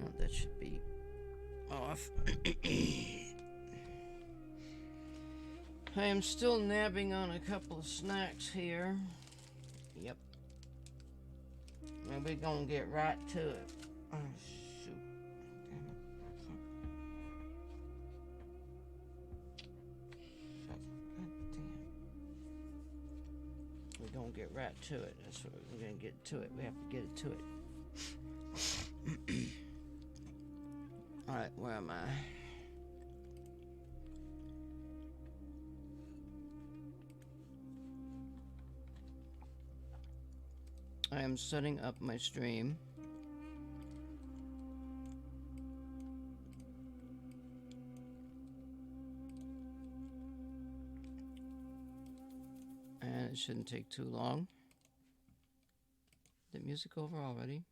Oh, that should be off. I am still nabbing on a couple of snacks here. Yep. And we're gonna get right to it. Oh, shoot. God damn. We're gonna get right to it. That's what we're gonna get to it. We have to get it to it. Alright, where am I? I am setting up my stream. And it shouldn't take too long. Did music over already?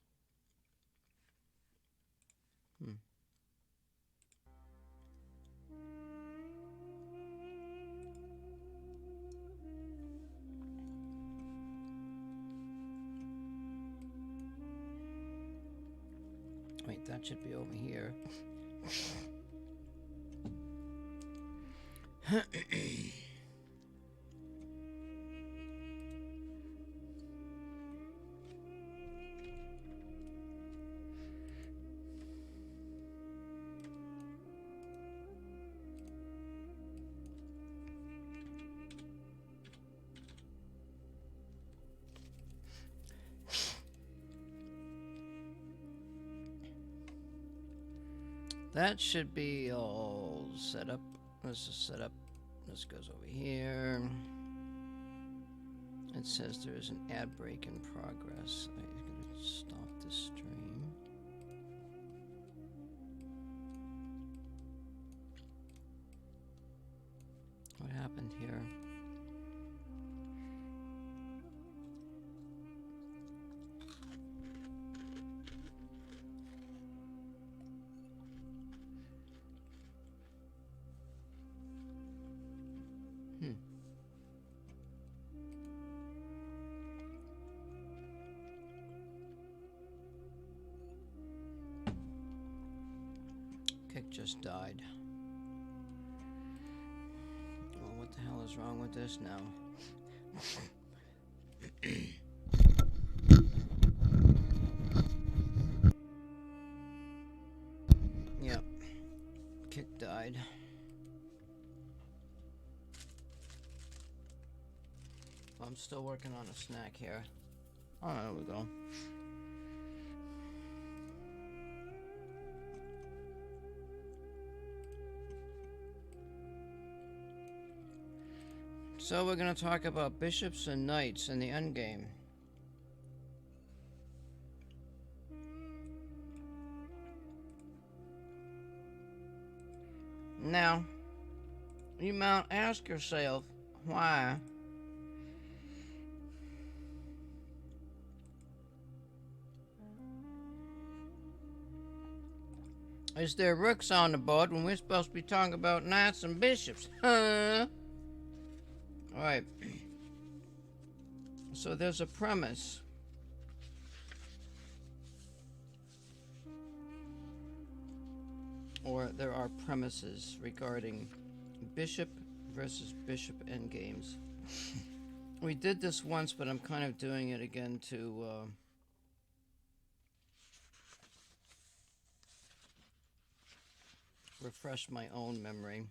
Wait, that should be over here. That should be all set up. Let's just set up. This goes over here. It says there is an ad break in progress. I'm going to stop this stream. What happened here? Kick just died. Well, what the hell is wrong with this now? Yep. Kick died. Well, I'm still working on a snack here. Oh, there we go. So we're going to talk about bishops and knights in the endgame. Now, you might ask yourself, why? Is there rooks on the board when we're supposed to be talking about knights and bishops? Huh? Alright. So there's a premise. Or there are premises regarding bishop versus bishop endgames. We did this once, but I'm kind of doing it again to refresh my own memory.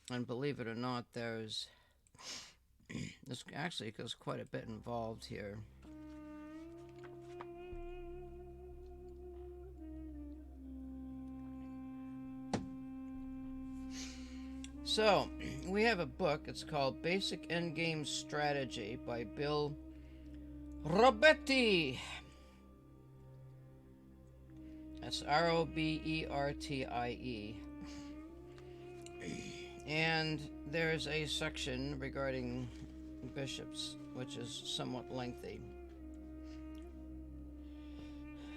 And believe it or not, there's this actually goes quite a bit involved here. So, we have a book. It's called Basic Endgame Strategy by Bill Roberti. That's Robertie. And there's a section regarding bishops, which is somewhat lengthy.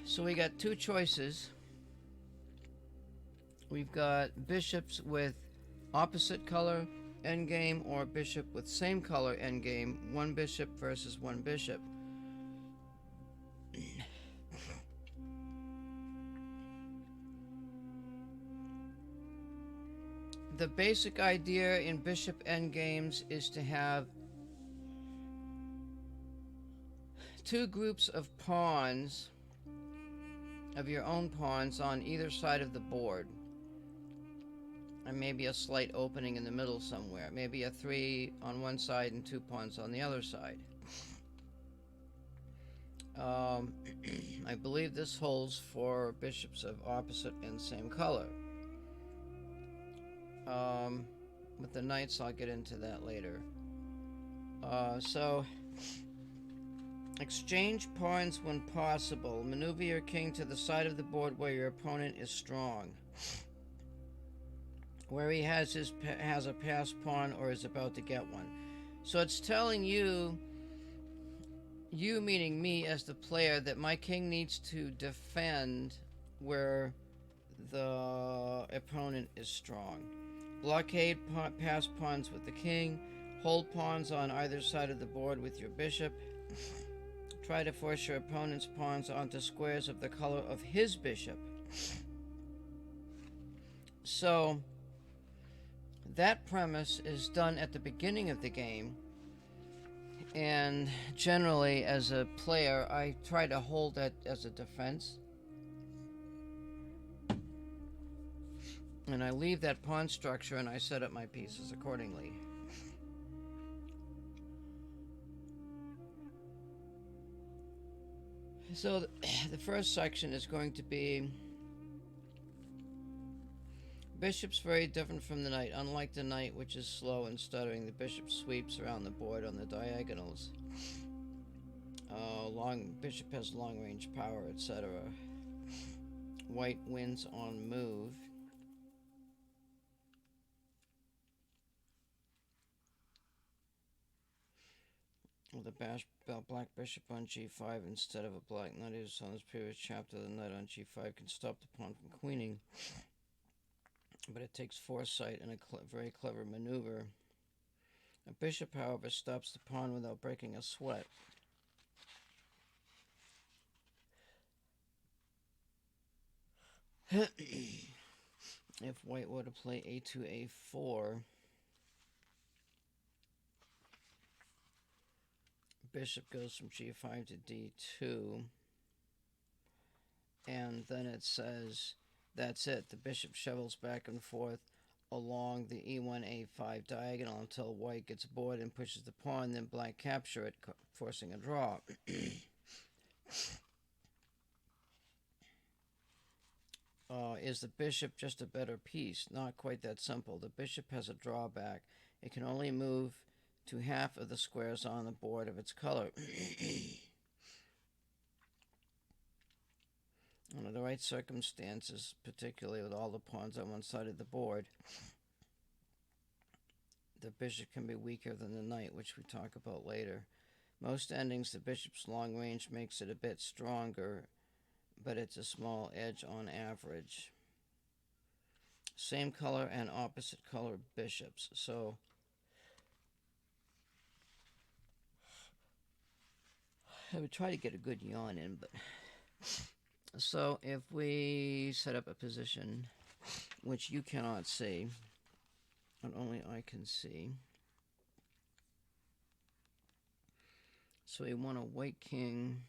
So we got two choices. We've got bishops with opposite color endgame or bishop with same color endgame, one bishop versus one bishop. the basic idea in bishop endgames is to have two groups of pawns, of your own pawns, on either side of the board. And maybe a slight opening in the middle somewhere. Maybe a 3 on one side and 2 pawns on the other side. I believe this holds for bishops of opposite and same color. With the knights, I'll get into that later. So, exchange pawns when possible. Maneuver your king to the side of the board where your opponent is strong, where he has a passed pawn or is about to get one. So it's telling you meaning me as the player, that my king needs to defend where the opponent is strong. Blockade pass pawns with the king. Hold pawns on either side of the board with your bishop. Try to force your opponent's pawns onto squares of the color of his bishop. So that premise is done at the beginning of the game, and generally as a player I try to hold that as a defense, and I leave that pawn structure and I set up my pieces accordingly. So the first section is going to be bishop's very different from the knight. Unlike the knight, which is slow and stuttering, the bishop sweeps around the board on the diagonals. Bishop has long range power, etc. White wins on move. With a black bishop on g5 instead of a black knight, as on this previous chapter, the knight on g5 can stop the pawn from queening, but it takes foresight and a very clever maneuver. A bishop, however, stops the pawn without breaking a sweat. If white were to play a2, a4, bishop goes from g5 to d2, and then it says that's it. The bishop shovels back and forth along the e1, a5 diagonal until white gets bored and pushes the pawn, then black capture it, forcing a draw. Is the bishop just a better piece? Not quite that simple. The bishop has a drawback. It can only move to half of the squares on the board of its color. Under the right circumstances, particularly with all the pawns on one side of the board, the bishop can be weaker than the knight, which we talk about later. Most endings, the bishop's long range makes it a bit stronger, but it's a small edge on average. Same color and opposite color bishops. So I would try to get a good yawn in, but so if we set up a position which you cannot see, and only I can see. So we want a white king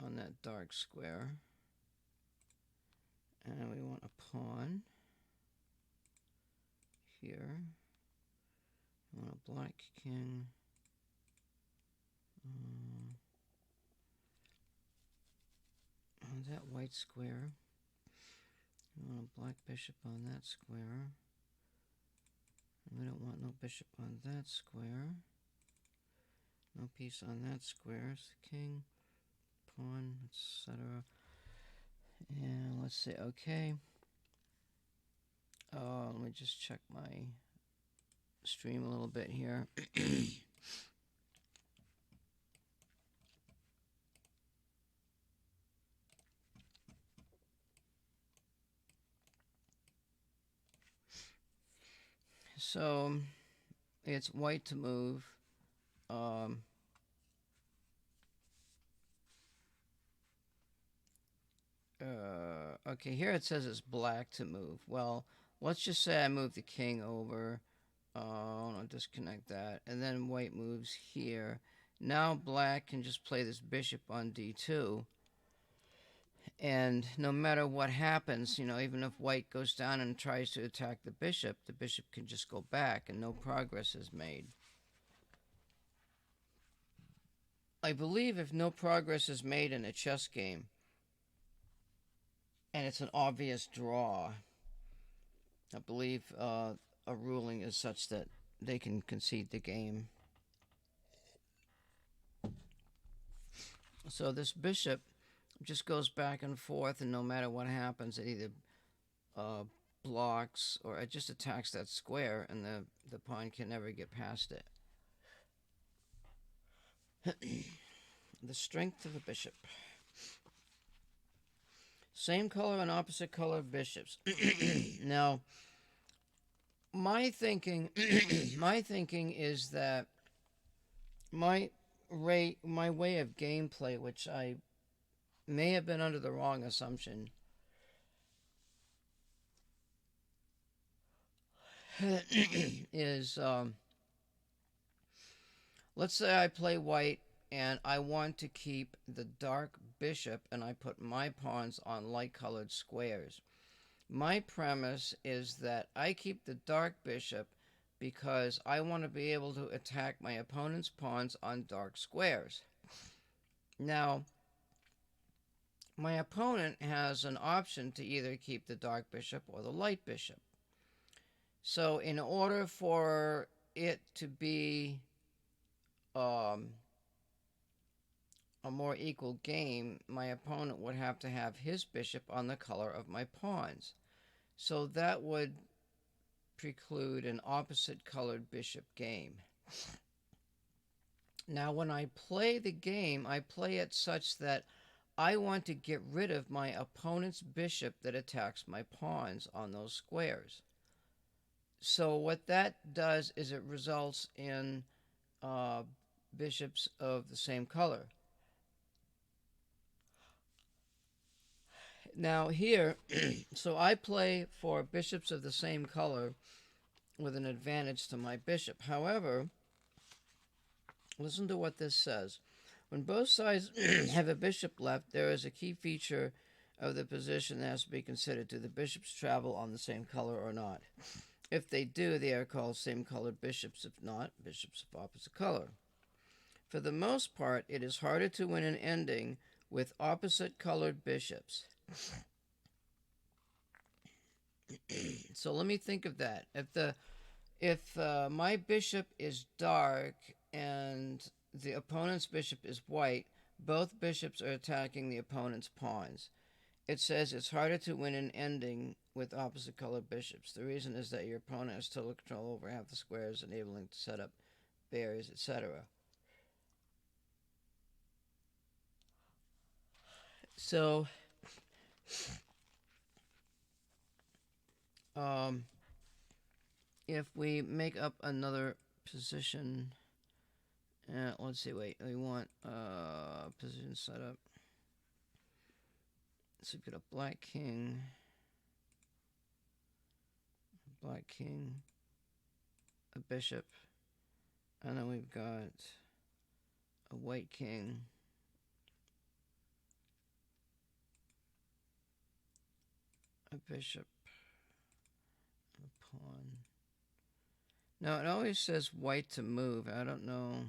on that dark square, and we want a pawn here. We want a black king on that white square. We want a black bishop on that square. And we don't want no bishop on that square. No piece on that square. It's the king, pawn, etc. And let's say okay. Let me just check my stream a little bit here. So it's white to move. Okay, here it says it's black to move. Well, let's just say I move the king over. I'll disconnect that. And then white moves here. Now black can just play this bishop on d2. And no matter what happens, even if white goes down and tries to attack the bishop can just go back and no progress is made. I believe if no progress is made in a chess game, and it's an obvious draw, I believe a ruling is such that they can concede the game. So this bishop just goes back and forth, and no matter what happens, it either blocks or it just attacks that square, and the pawn can never get past it. The strength of a bishop. Same color and opposite color bishops. Now, my thinking is that my way of gameplay, which I may have been under the wrong assumption, is let's say I play white and I want to keep the dark bishop and I put my pawns on light colored squares. My premise is that I keep the dark bishop because I want to be able to attack my opponent's pawns on dark squares. Now, my opponent has an option to either keep the dark bishop or the light bishop. So in order for it to be a more equal game, my opponent would have to have his bishop on the color of my pawns. So that would preclude an opposite colored bishop game. Now, when I play the game, I play it such that I want to get rid of my opponent's bishop that attacks my pawns on those squares. So what that does is it results in bishops of the same color. Now here, so I play for bishops of the same color with an advantage to my bishop. However, listen to what this says. When both sides have a bishop left, there is a key feature of the position that has to be considered. Do the bishops travel on the same color or not? If they do, they are called same-colored bishops. If not, bishops of opposite color. For the most part, it is harder to win an ending with opposite-colored bishops. So let me think of that. If my bishop is dark and the opponent's bishop is white, both bishops are attacking the opponent's pawns. It says it's harder to win an ending with opposite colored bishops. The reason is that your opponent has total control over half the squares, enabling to set up barriers, etc. So, if we make up another position, let's see, wait, we want position setup. So we've got a black king, a bishop, and then we've got a white king, a bishop, and a pawn. Now it always says white to move. I don't know.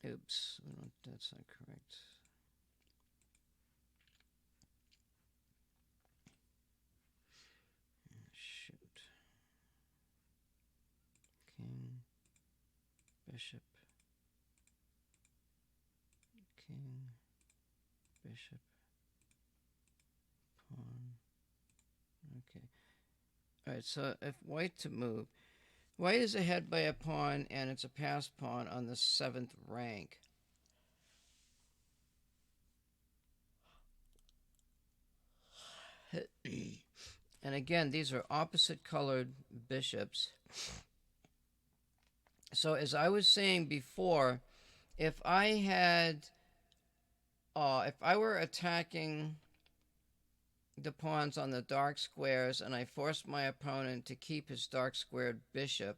Oops, that's not correct. Shoot. King, bishop, king, bishop, pawn. Okay. Alright, so if white to move, white is ahead by a pawn and it's a passed pawn on the 7th rank. And again, these are opposite colored bishops. So as I was saying before, if I were attacking the pawns on the dark squares and I forced my opponent to keep his dark squared bishop,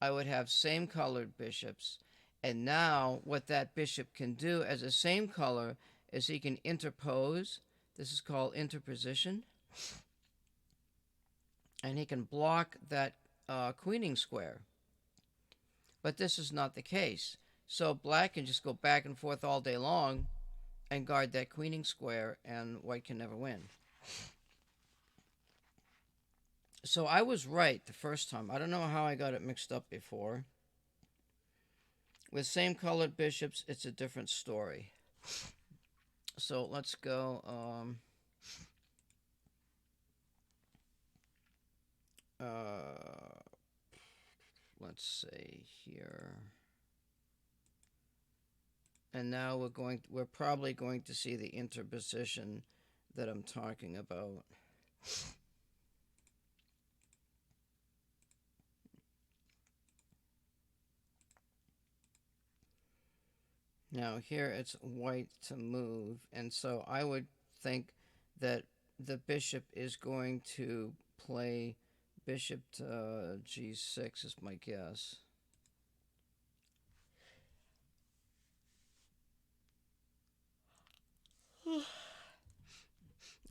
I would have same colored bishops. And now what that bishop can do as the same color is he can interpose. This is called interposition. And he can block that queening square. But this is not the case. So black can just go back and forth all day long and guard that queening square, and white can never win. So I was right the first time. I don't know how I got it mixed up before. With same colored bishops, it's a different story. So let's go. Let's say here. And now we're probably going to see the interposition that I'm talking about. Now here it's white to move, and so I would think that the bishop is going to play bishop to g6 is my guess.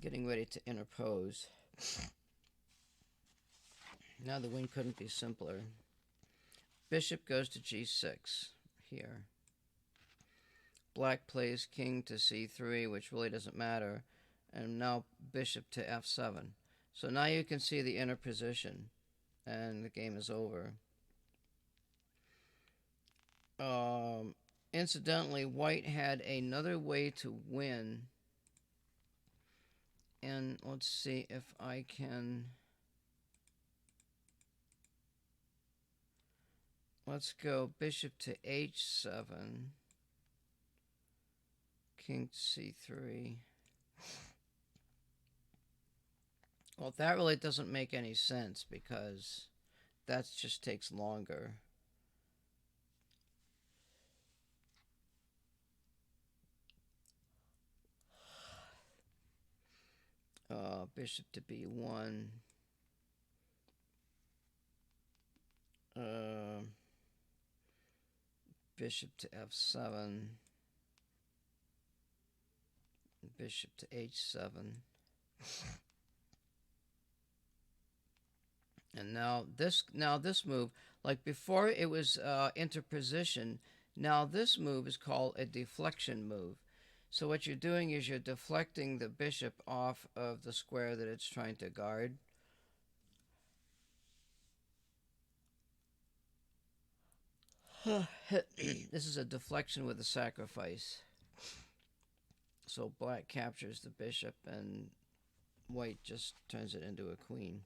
Getting ready to interpose. Now the win couldn't be simpler. Bishop goes to g6 here. Black plays king to c3, which really doesn't matter. And now bishop to f7. So now you can see the interposition. And the game is over. Incidentally, white had another way to win. And let's see if I can... Let's go bishop to h7. King to c3. Well, that really doesn't make any sense because that just takes longer. Bishop to b1. Bishop to f7. Bishop to h7. And now this move, like before it was interposition, now this move is called a deflection move. So what you're doing is you're deflecting the bishop off of the square that it's trying to guard. This is a deflection with a sacrifice. So black captures the bishop and white just turns it into a queen.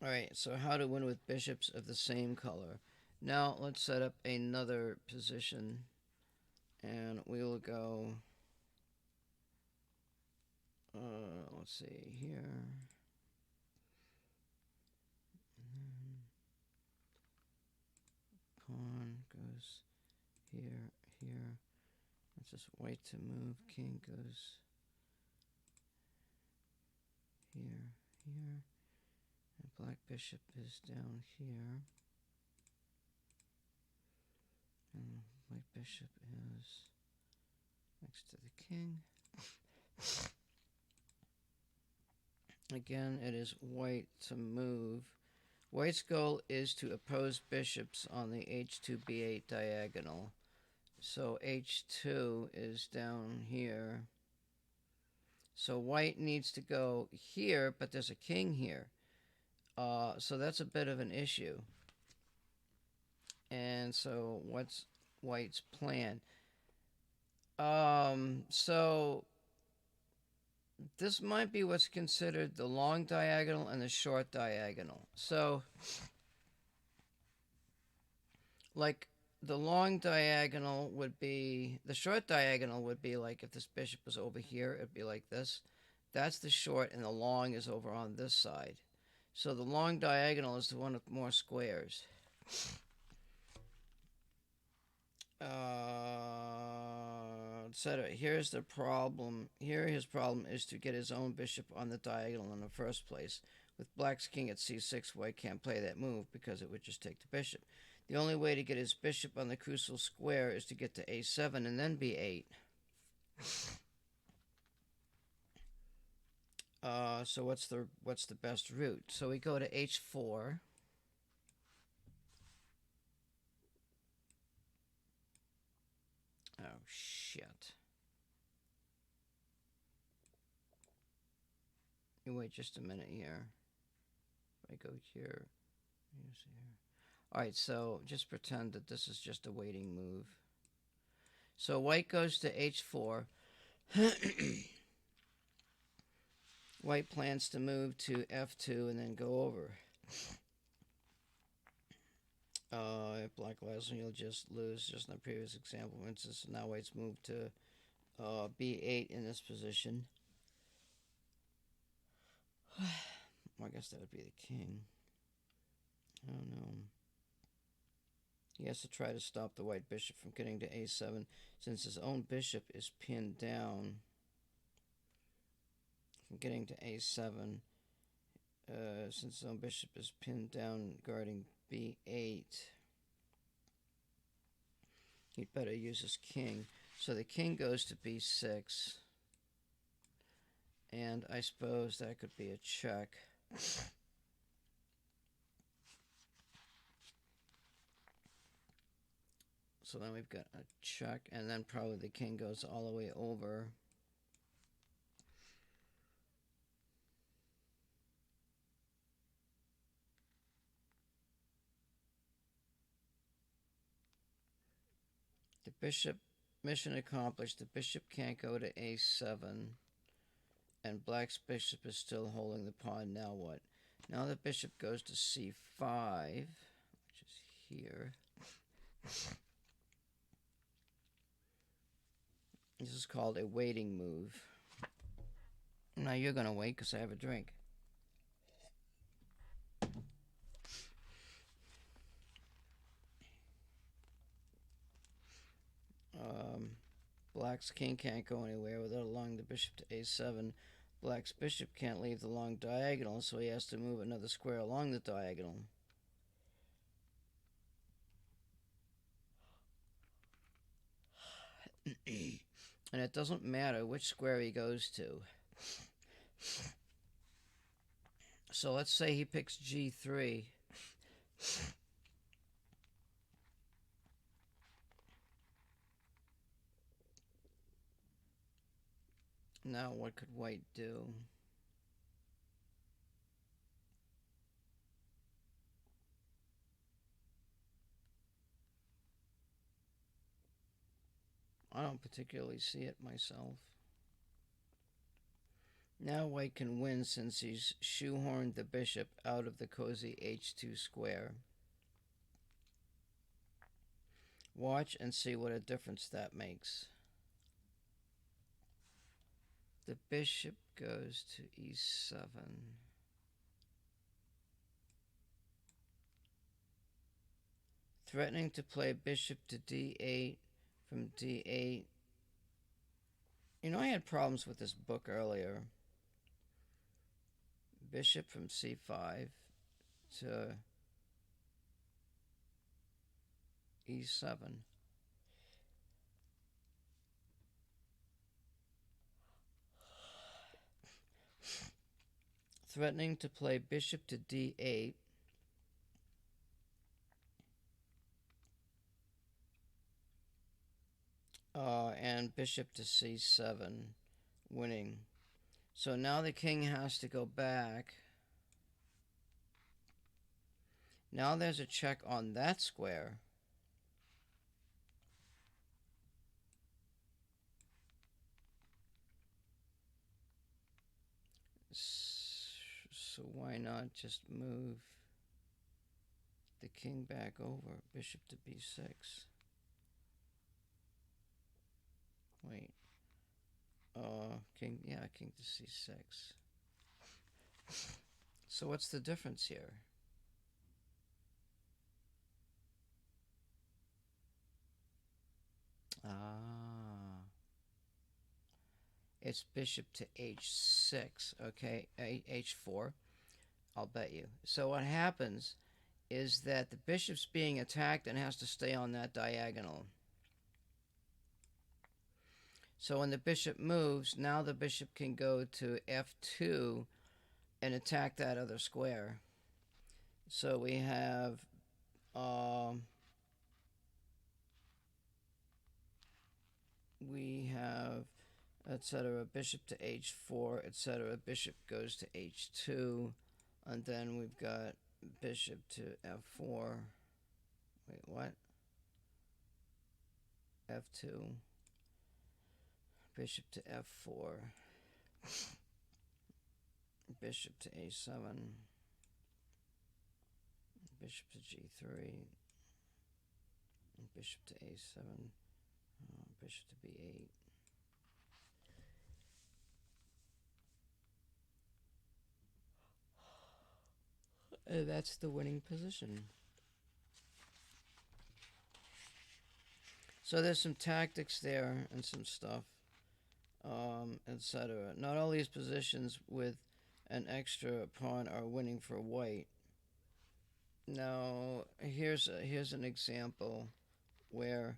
Alright, so how to win with bishops of the same color. Now let's set up another position. And we will go, let's see here. Pawn goes here, here. That's just white to move. King goes here, here. And black bishop is down here. And white bishop is next to the king. Again, it is white to move. White's goal is to oppose bishops on the h2 b8 diagonal. So h2 is down here. So white needs to go here, but there's a king here. So that's a bit of an issue. And so what's white's plan? So this might be what's considered the long diagonal and the short diagonal. So, like, the long diagonal would be, the short diagonal would be like if this bishop was over here, it'd be like this. That's the short, and the long is over on this side. So the long diagonal is the one with more squares. etc. Here's the problem. Here his problem is to get his own bishop on the diagonal in the first place. With black's king at c6, white can't play that move because it would just take the bishop. The only way to get his bishop on the crucial square is to get to a7 and then b8. So what's the best route? So we go to h4. Oh shit. You wait just a minute here. If I go here, alright, so just pretend that this is just a waiting move. So white goes to h4. White plans to move to f2 and then go over. If black loses, you'll just lose, just in the previous example. For instance, now white's moved to b8 in this position. Well, I guess that would be the king. I don't know. He has to try to stop the white bishop from getting to a7 since his own bishop is pinned down from getting to a7. Since his own bishop is pinned down guarding b8, he'd better use his king. So the king goes to b6. And I suppose that could be a check. So then we've got a check, and then probably the king goes all the way over. The bishop, mission accomplished. The bishop can't go to a7. And black's bishop is still holding the pawn. Now what? Now the bishop goes to c5, which is here. This is called a waiting move. Now you're going to wait because I have a drink. Black's king can't go anywhere without allowing the bishop to a7. Black's bishop can't leave the long diagonal, so he has to move another square along the diagonal. And it doesn't matter which square he goes to. So let's say he picks g3. Now what could white do? I don't particularly see it myself. Now white can win since he's shoehorned the bishop out of the cozy h2 square. Watch and see what a difference that makes. The bishop goes to e7. Threatening to play bishop to d8 from d8. You know, I had problems with this book earlier. Bishop from c5 to e7. Threatening to play bishop to d8. And bishop to c7, winning. So now the king has to go back. Now there's a check on that square. So why not just move the king back over? Bishop to b6. Wait. King to c6. So what's the difference here? Ah. it's bishop to h6, okay, h4, I'll bet you. So what happens is that the bishop's being attacked and has to stay on that diagonal. So when the bishop moves, now the bishop can go to f2 and attack that other square. So we have etc. Bishop to h4, etc. Bishop goes to h2, and then we've got bishop to f4. Wait, what? f2, bishop to f4, bishop to a7, bishop to g3, bishop to a7, bishop to b8. That's the winning position. So there's some tactics there and some stuff, etc. Not all these positions with an extra pawn are winning for white. Now, here's an example where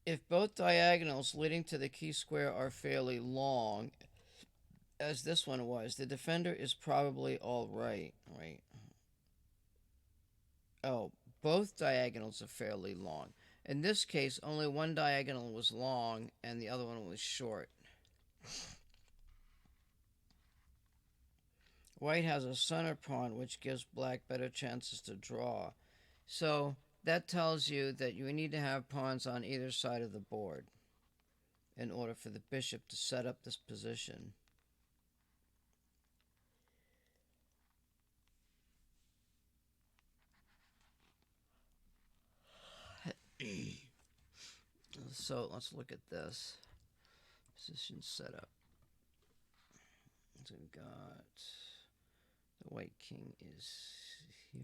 if both diagonals leading to the key square are fairly long, as this one was, the defender is probably all right. Right? Oh, both diagonals are fairly long. In this case, only one diagonal was long and the other one was short. White has a center pawn, which gives black better chances to draw. So that tells you that you need to have pawns on either side of the board in order for the bishop to set up this position. So let's look at this. Position setup. So we've got the white king is here.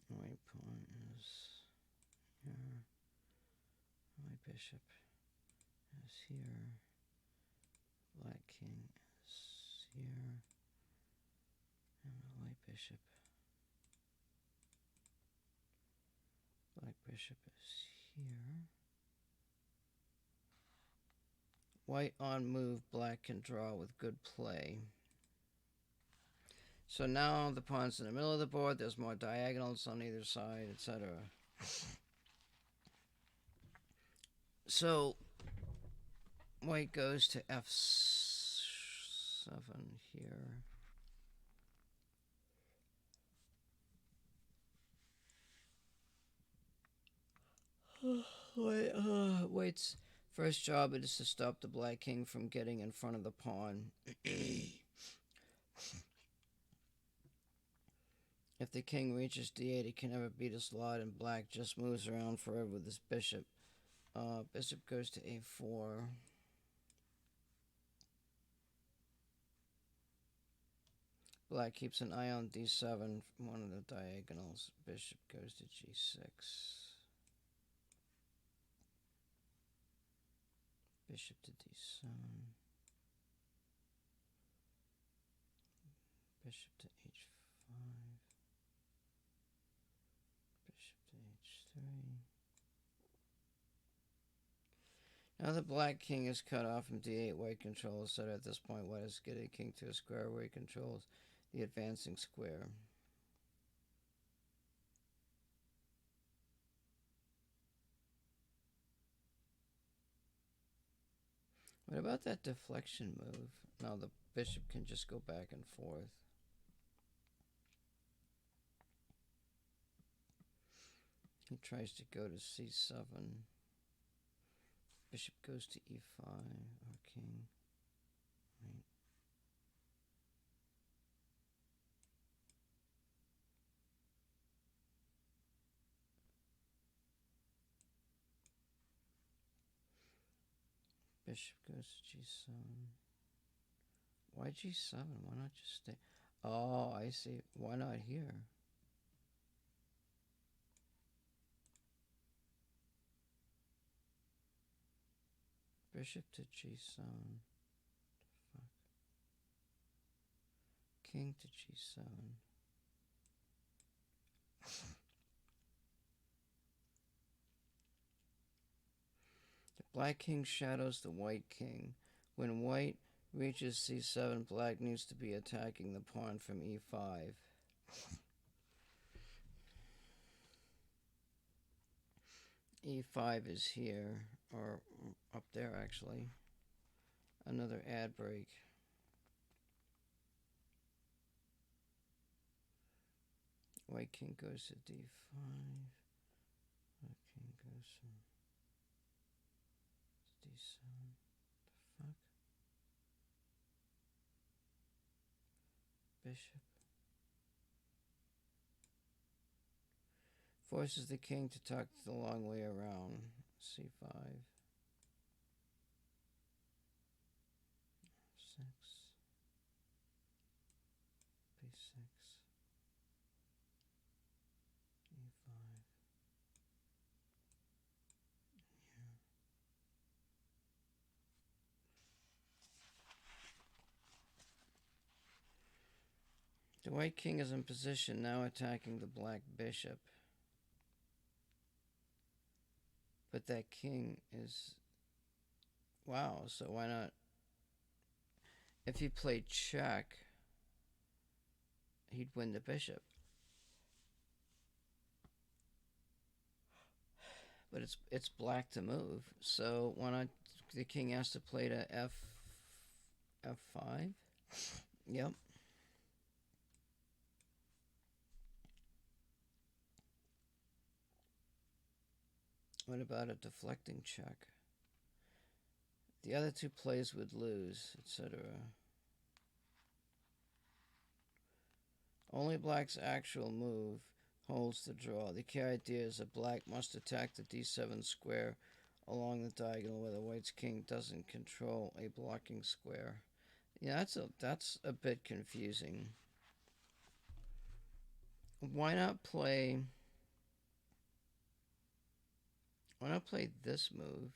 The white pawn is here. My bishop is here. Black king is here. And the white bishop. Black bishop is here. White on move, black can draw with good play. So now the pawn's in the middle of the board, there's more diagonals on either side, etc. So white goes to f7 here. White's first job is to stop the black king from getting in front of the pawn. If the king reaches d8, it can never beat a slot, and black just moves around forever with his bishop. Bishop goes to a4. Black keeps an eye on d7 from one of the diagonals. Bishop goes to g6. Bishop to d7. Bishop to h5. Bishop to h3. Now the black king is cut off from d8. White controls, so at this point white is getting king to a square where he controls the advancing square. What about that deflection move? Now the bishop can just go back and forth. He tries to go to c7. Bishop goes to e5, or king. Right. Bishop goes to g7. Why g7? Why not just stay? Oh, I see. Why not here? Bishop to G7. Fuck. King to G7. The black king shadows the white king. When white reaches C7, black needs to be attacking the pawn from E5. E5 is here, or up there actually. Another ad break. White king goes to D5. White king goes to D7. The fuck? Bishop. Forces the king to tuck the long way around. C5. 6. B6. E5. Yeah. The white king is in position, now attacking the black bishop. But that king is... Wow, so why not... If he played check, he'd win the bishop. But it's black to move, so why not... The king has to play to F5? Yep. What about a deflecting check? The other two plays would lose, etc. Only black's actual move holds the draw. The key idea is that black must attack the D7 square along the diagonal where the white's king doesn't control a blocking square. Yeah, that's a bit confusing. Why not play this move?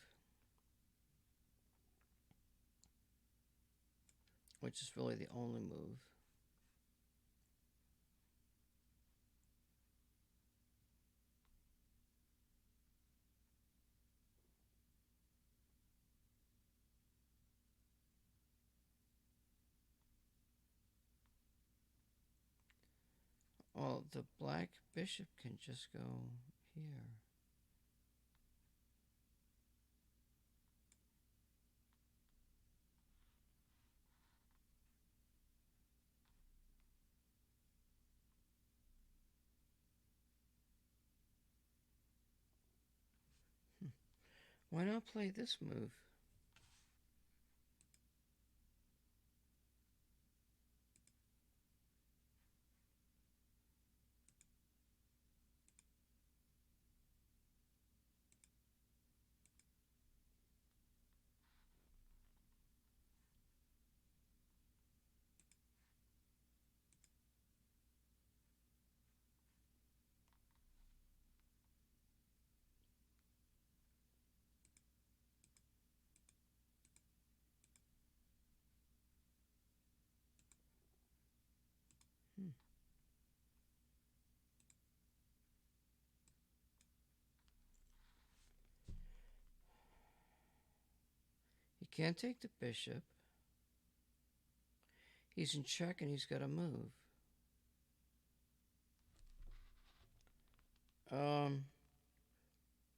Which is really the only move. Well, the black bishop can just go here. Why not play this move? He can't take the bishop. He's in check and he's got to move.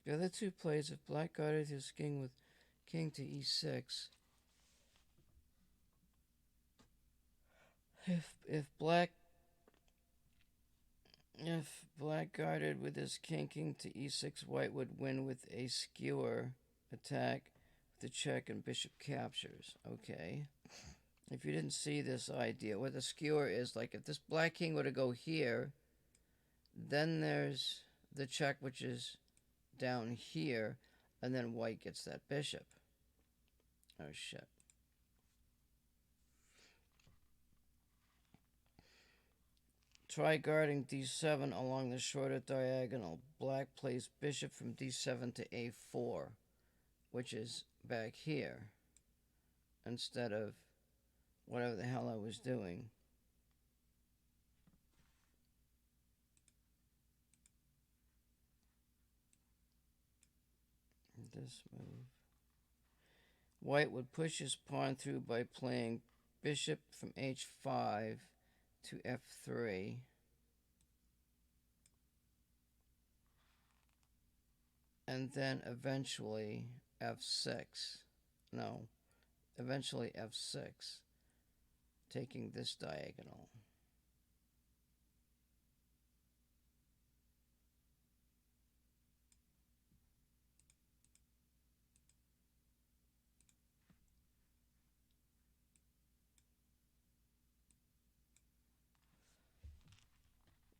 The other two plays, if black guarded his king with king to E6, if black guarded with his king to E6, white would win with a skewer attack with the check and bishop captures. Okay. If you didn't see this idea, what the skewer is, like if this black king were to go here, then there's the check, which is down here, and then white gets that bishop. Oh shit. Try guarding D7 along the shorter diagonal. Black plays bishop from D7 to A4, which is back here instead of whatever the hell I was doing. This move. White would push his pawn through by playing bishop from h5 to f3. And then eventually f6. No, eventually f6, taking this diagonal.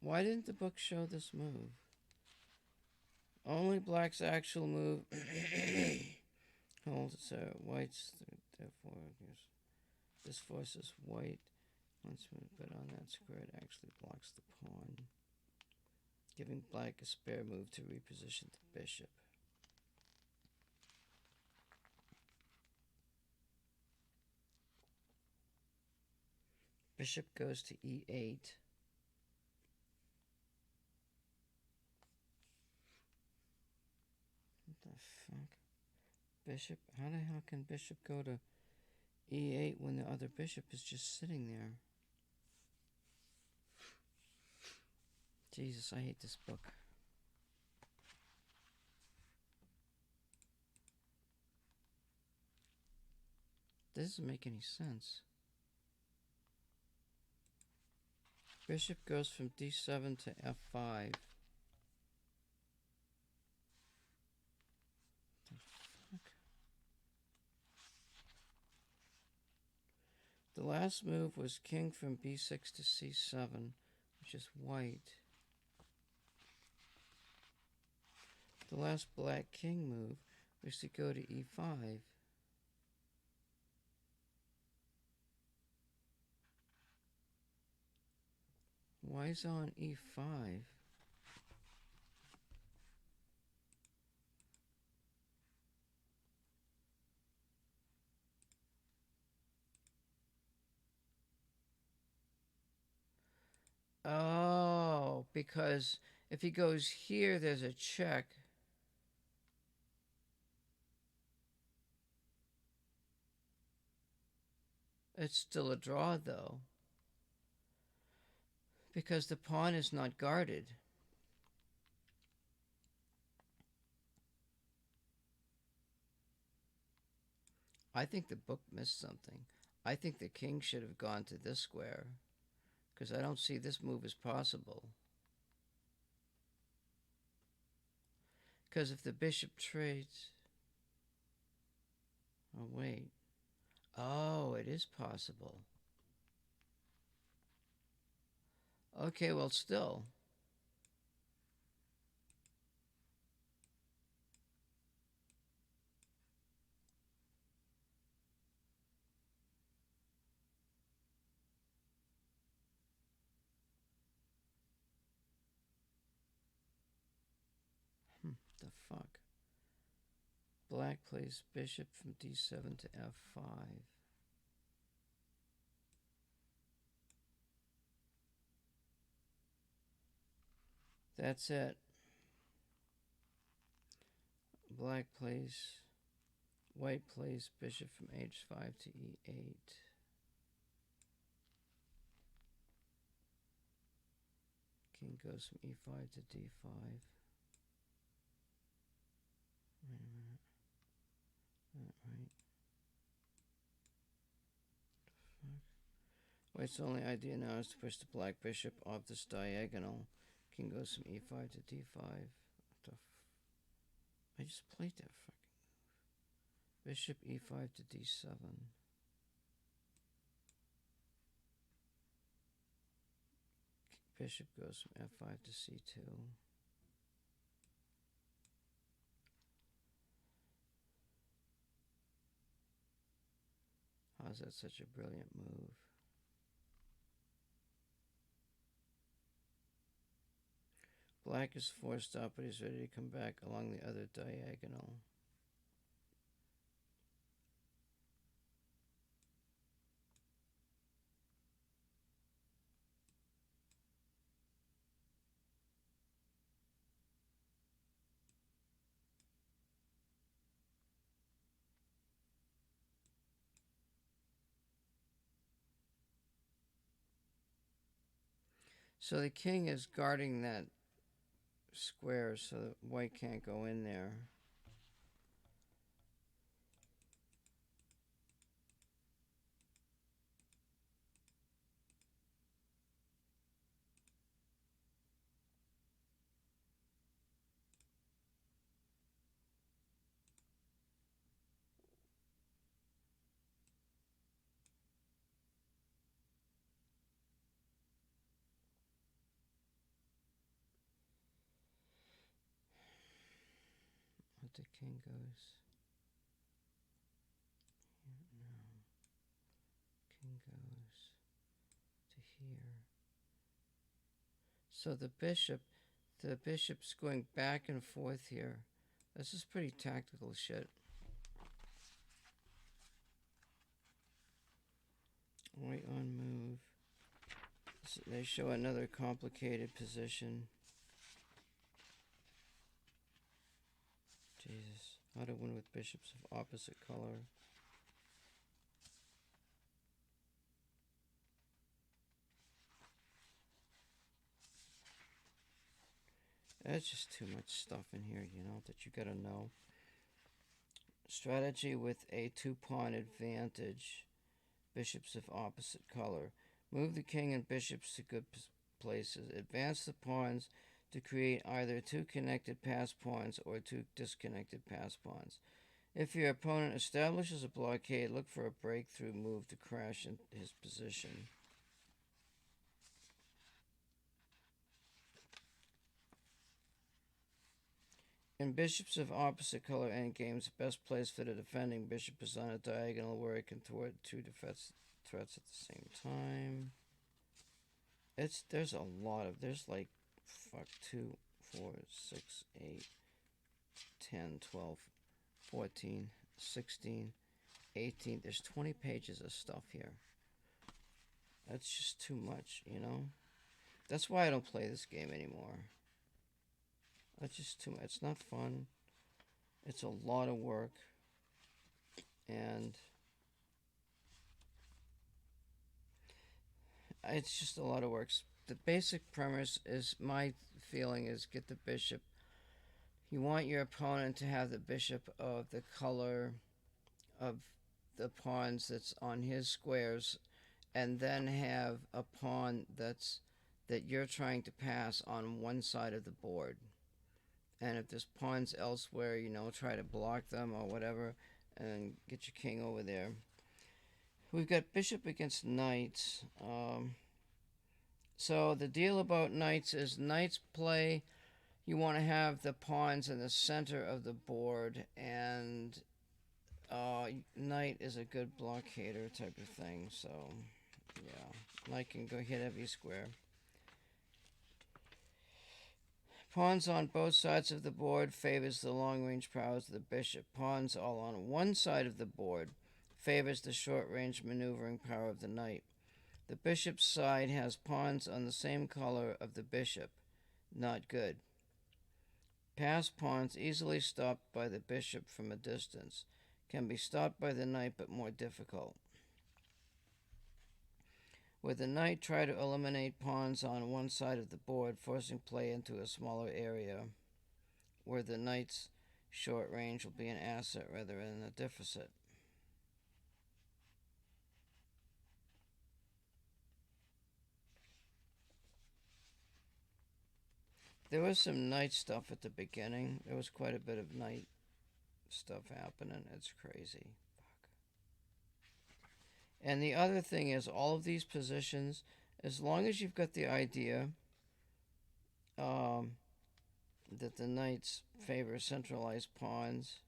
Why didn't the book show this move? Only black's actual move. Hold it, so white's therefore this forces white once moved, but on that square it actually blocks the pawn, giving black a spare move to reposition the bishop. Bishop goes to e8. What the fuck? Bishop? How the hell can bishop go to e8 when the other bishop is just sitting there? Jesus, I hate this book. This doesn't make any sense. Bishop goes from d7 to f5. The last move was king from b6 to c7, which is white. The last black king move was to go to e5. Why is it on e5? Oh, because if he goes here, there's a check. It's still a draw, though, because the pawn is not guarded. I think the book missed something. I think the king should have gone to this square, because I don't see this move as possible. Because if the bishop trades... Oh, wait. Oh, it is possible. Okay, well, still. The fuck? Black plays bishop from d7 to f5. That's it. Black plays... White plays bishop from h5 to e8. King goes from e5 to d5. Wait a minute. That right? White's only idea now is to push the black bishop off this diagonal. King goes from e5 to d5. What the I just played that fucking move. Bishop e5 to d7. Bishop goes from f5 to c2. How's that such a brilliant move? Black is forced out, but he's ready to come back along the other diagonal. So the king is guarding that square so that white can't go in there. But the king goes. No. King goes to here. So the bishop's going back and forth here. This is pretty tactical shit. White on move. So they show another complicated position. Jesus. How to win with bishops of opposite color. That's just too much stuff in here, that you gotta know. Strategy with a 2-pawn advantage. Bishops of opposite color. Move the king and bishops to good places. Advance the pawns to create either 2 connected pass pawns or 2 disconnected pass pawns. If your opponent establishes a blockade, look for a breakthrough move to crash in his position. In bishops of opposite color endgames, the best place for the defending bishop is on a diagonal where it can thwart 2 threats at the same time. There's a lot of, there's like 2, 4, 6, 8, 10, 12, 14, 16, 18. There's 20 pages of stuff here. That's just too much, That's why I don't play this game anymore. That's just too much. It's not fun. It's a lot of work. And it's just a lot of work. The basic premise is, my feeling is, get the bishop. You want your opponent to have the bishop of the color of the pawns that's on his squares, and then have a pawn that you're trying to pass on one side of the board. And if there's pawns elsewhere, try to block them or whatever, and get your king over there. We've got bishop against knights. So the deal about knights is, knights play, you want to have the pawns in the center of the board, and knight is a good blockader type of thing. So yeah, knight can go hit every square. Pawns on both sides of the board favors the long-range prowess of the bishop. Pawns all on one side of the board favors the short-range maneuvering power of the knight. The bishop's side has pawns on the same color of the bishop. Not good. Pass pawns easily stopped by the bishop from a distance. Can be stopped by the knight, but more difficult. With the knight, try to eliminate pawns on one side of the board, forcing play into a smaller area, where the knight's short range will be an asset rather than a deficit. There was some knight stuff at the beginning. There was quite a bit of knight stuff happening. It's crazy. Fuck. And the other thing is, all of these positions, as long as you've got the idea that the knights favor centralized pawns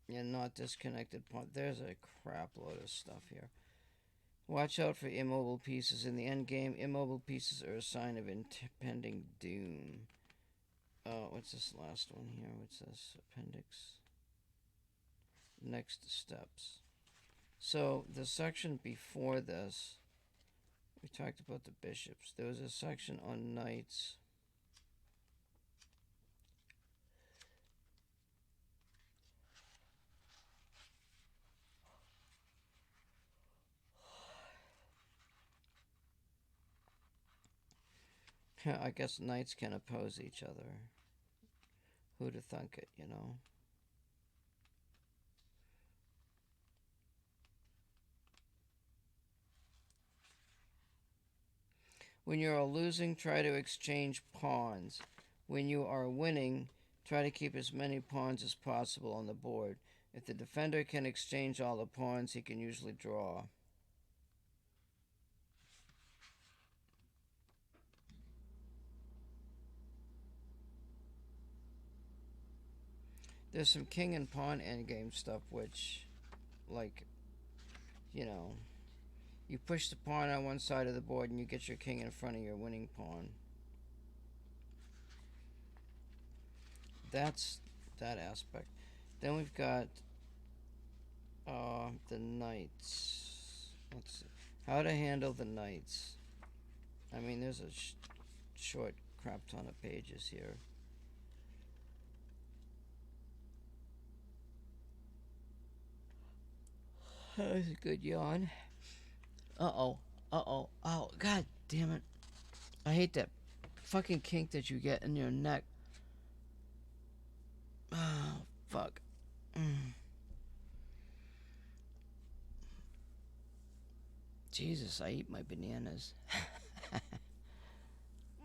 and not disconnected pawns, there's a crap load of stuff here. Watch out for immobile pieces. In the endgame, immobile pieces are a sign of impending doom. What's this last one here? What's this? Appendix. Next steps. So, the section before this, we talked about the bishops. There was a section on knights. I guess knights can oppose each other. Who'd have thunk it, you know? When you are losing, try to exchange pawns. When you are winning, try to keep as many pawns as possible on the board. If the defender can exchange all the pawns, he can usually draw. There's some king and pawn endgame stuff, which, like, you know, you push the pawn on one side of the board and you get your king in front of your winning pawn. That's that aspect. Then we've got the knights. Let's see. How to handle the knights. I mean, there's a short crap ton of pages here. That was a good yawn. Uh-oh. Uh-oh. Oh, god damn it. I hate that fucking kink that you get in your neck. Oh, fuck. Jesus, I eat my bananas.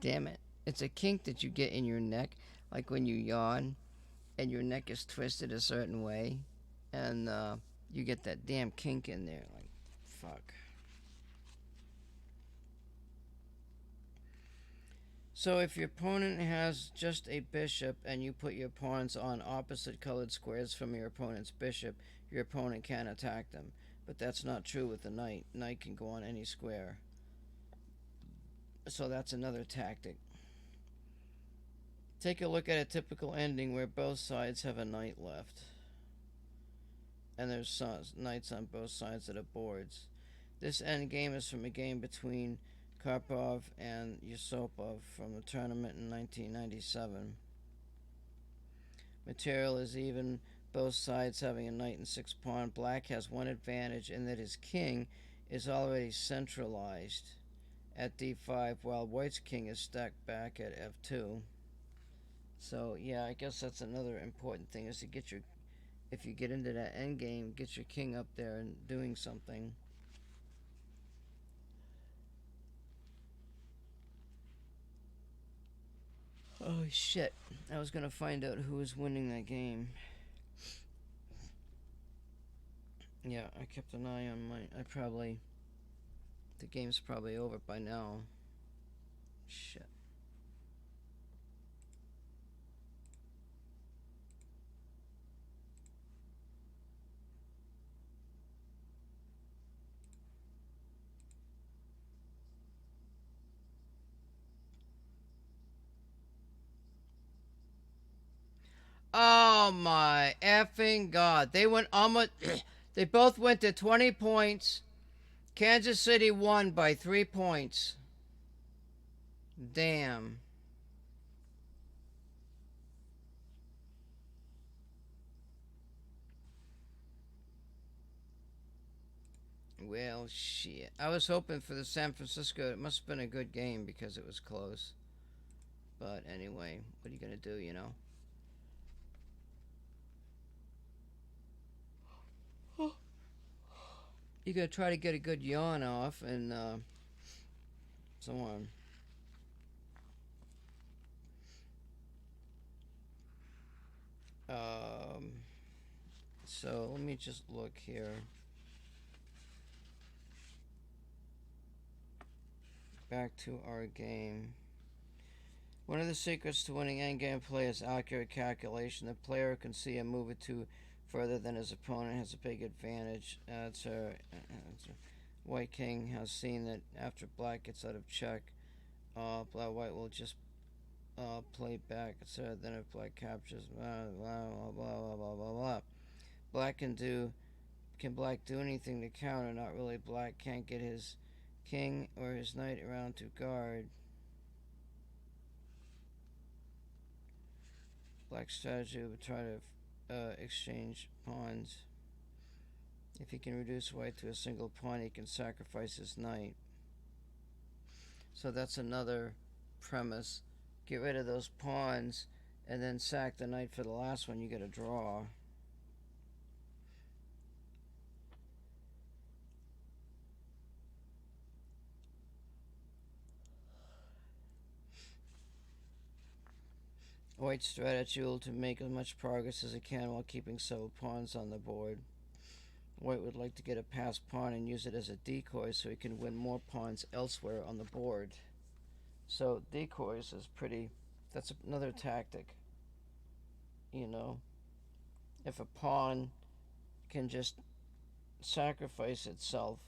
Damn it. It's a kink that you get in your neck, like when you yawn and your neck is twisted a certain way, and you get that damn kink in there. Like, fuck. So if your opponent has just a bishop and you put your pawns on opposite colored squares from your opponent's bishop, your opponent can attack them. But that's not true with the knight. Knight can go on any square. So that's another tactic. Take a look at a typical ending where both sides have a knight left. And there's knights on both sides of the boards. This endgame is from a game between Karpov and Yusupov from the tournament in 1997. Material is even, both sides having a knight and 6 pawn. Black has one advantage in that his king is already centralized at d5 while white's king is stacked back at f2. So yeah, I guess that's another important thing is to get your, if you get into that endgame, get your king up there and doing something. Oh shit, I was gonna find out who was winning that game. Yeah, I kept an eye on the game's probably over by now. Shit. Oh my effing god. They went almost they both went to 20 points. Kansas City won by 3 points. Damn. Well, shit. I was hoping for the San Francisco. It must have been a good game because it was close. But anyway, what are you going to do, you know? You got to try to get a good yawn off and so on. Um, so let me just look here. Back to our game. One of the secrets to winning endgame play is accurate calculation. The player can see a move or two further than his opponent has a big advantage. White king has seen that after black gets out of check, white will just play back, etc. Then if black captures, blah blah blah blah blah blah blah. Black can black do anything to counter? Not really. Black can't get his king or his knight around to guard. Black's strategy would try to exchange pawns. If he can reduce white to a single pawn, he can sacrifice his knight. So that's another premise. Get rid of those pawns, and then sack the knight for the last one. You get a draw. White's strategy will to make as much progress as it can while keeping several pawns on the board. White would like to get a passed pawn and use it as a decoy so he can win more pawns elsewhere on the board. So decoys is pretty, that's another tactic. You know, if a pawn can just sacrifice itself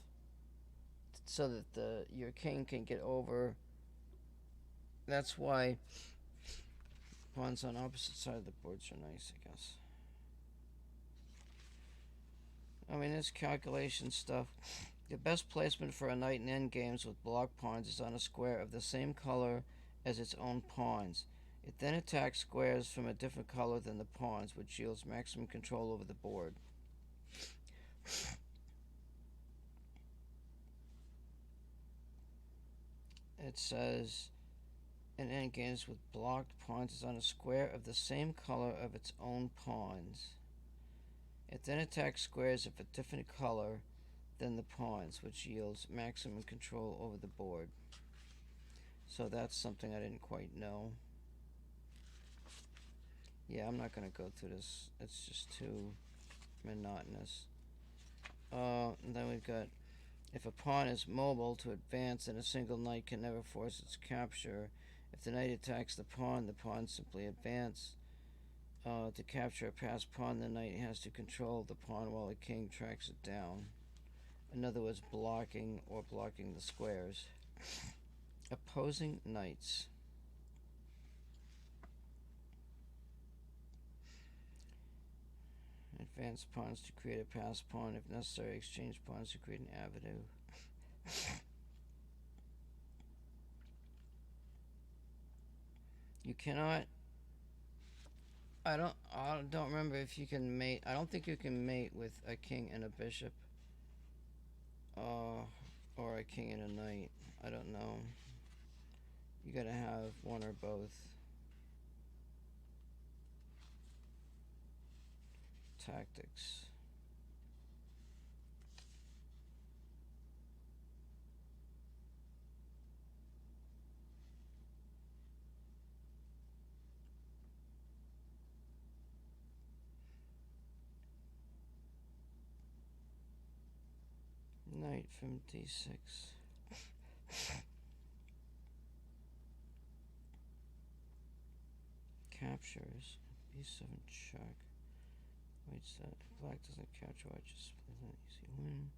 so that your king can get over, that's why pawns on opposite side of the boards are nice, I guess. I mean, this calculation stuff. The best placement for a knight in endgames with block pawns is on a square of the same color as its own pawns. It then attacks squares from a different color than the pawns, which yields maximum control over the board. It says, in endgames with blocked pawns is on a square of the same color of its own pawns. It then attacks squares of a different color than the pawns, which yields maximum control over the board. So that's something I didn't quite know. Yeah, I'm not going to go through this. It's just too monotonous. And then we've got, if a pawn is mobile to advance, then a single knight can never force its capture. If the knight attacks the pawn simply advance. To capture a passed pawn, the knight has to control the pawn while the king tracks it down. In other words, blocking the squares. Opposing knights. Advance pawns to create a passed pawn. If necessary, exchange pawns to create an avenue. You cannot. I don't remember if you can mate. I don't think you can mate with a king and a bishop. Or a king and a knight. I don't know. You gotta have one or both. Tactics. Knight from d6. Captures. b7 check. Wait, so if black doesn't capture, I just split an easy win.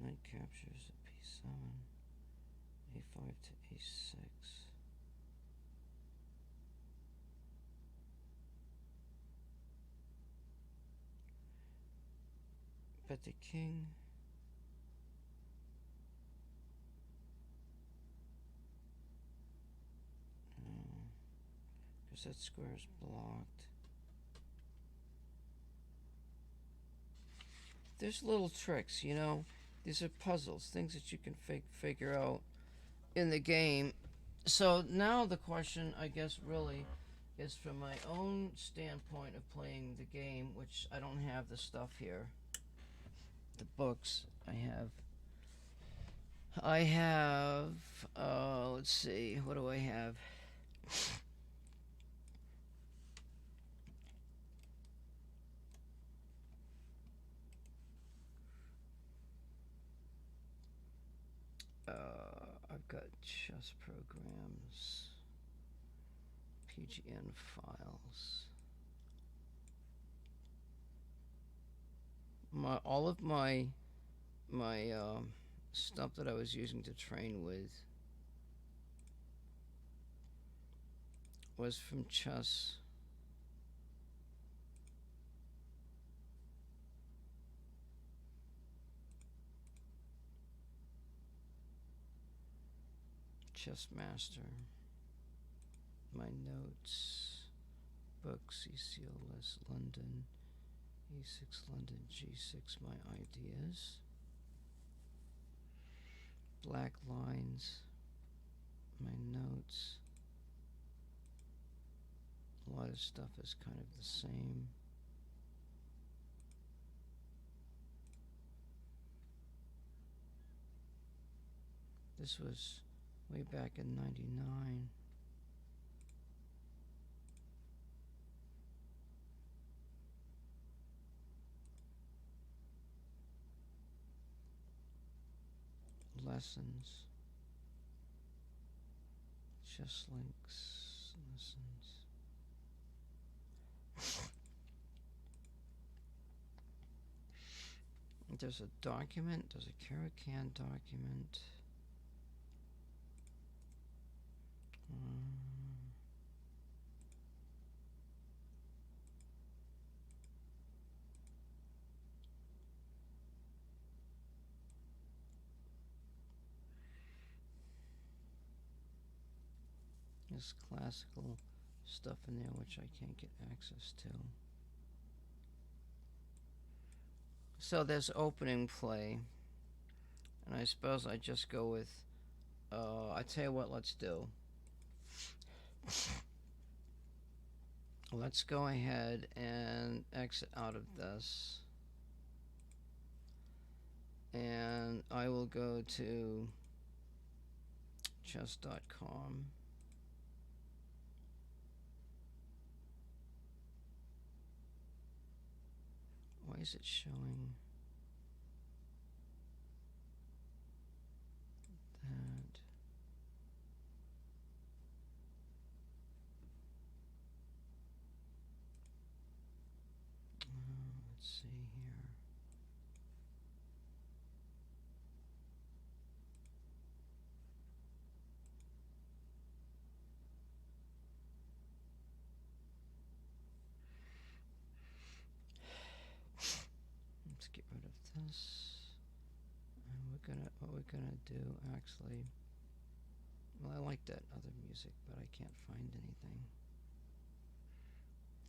Knight captures at b7. a5 to a6. But the king. Because that square is blocked. There's little tricks, you know. These are puzzles, things that you can figure out in the game. So now the question, I guess, really is from my own standpoint of playing the game, which I don't have the stuff here. The books I have, let's see, what do I have? I've got chess programs, PGN files. All of my stuff that I was using to train with was from chess. Chess Master. My notes. Books. ECL list. London. E6 London. G6 my ideas. Black lines. My notes. of this stuff is kind of the same. This was way back in '99. Lessons. Chess links. Lessons. There's a document. There's a Caracan document. There's classical stuff in there which I can't get access to. So there's opening play. And I suppose I just go with, I tell you what, let's do. Let's go ahead and exit out of this. And I will go to chess.com. Why is it showing that? Let's see here. Let's get rid of this. And what we're gonna do actually, well, I like that other music, but I can't find anything.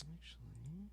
Actually,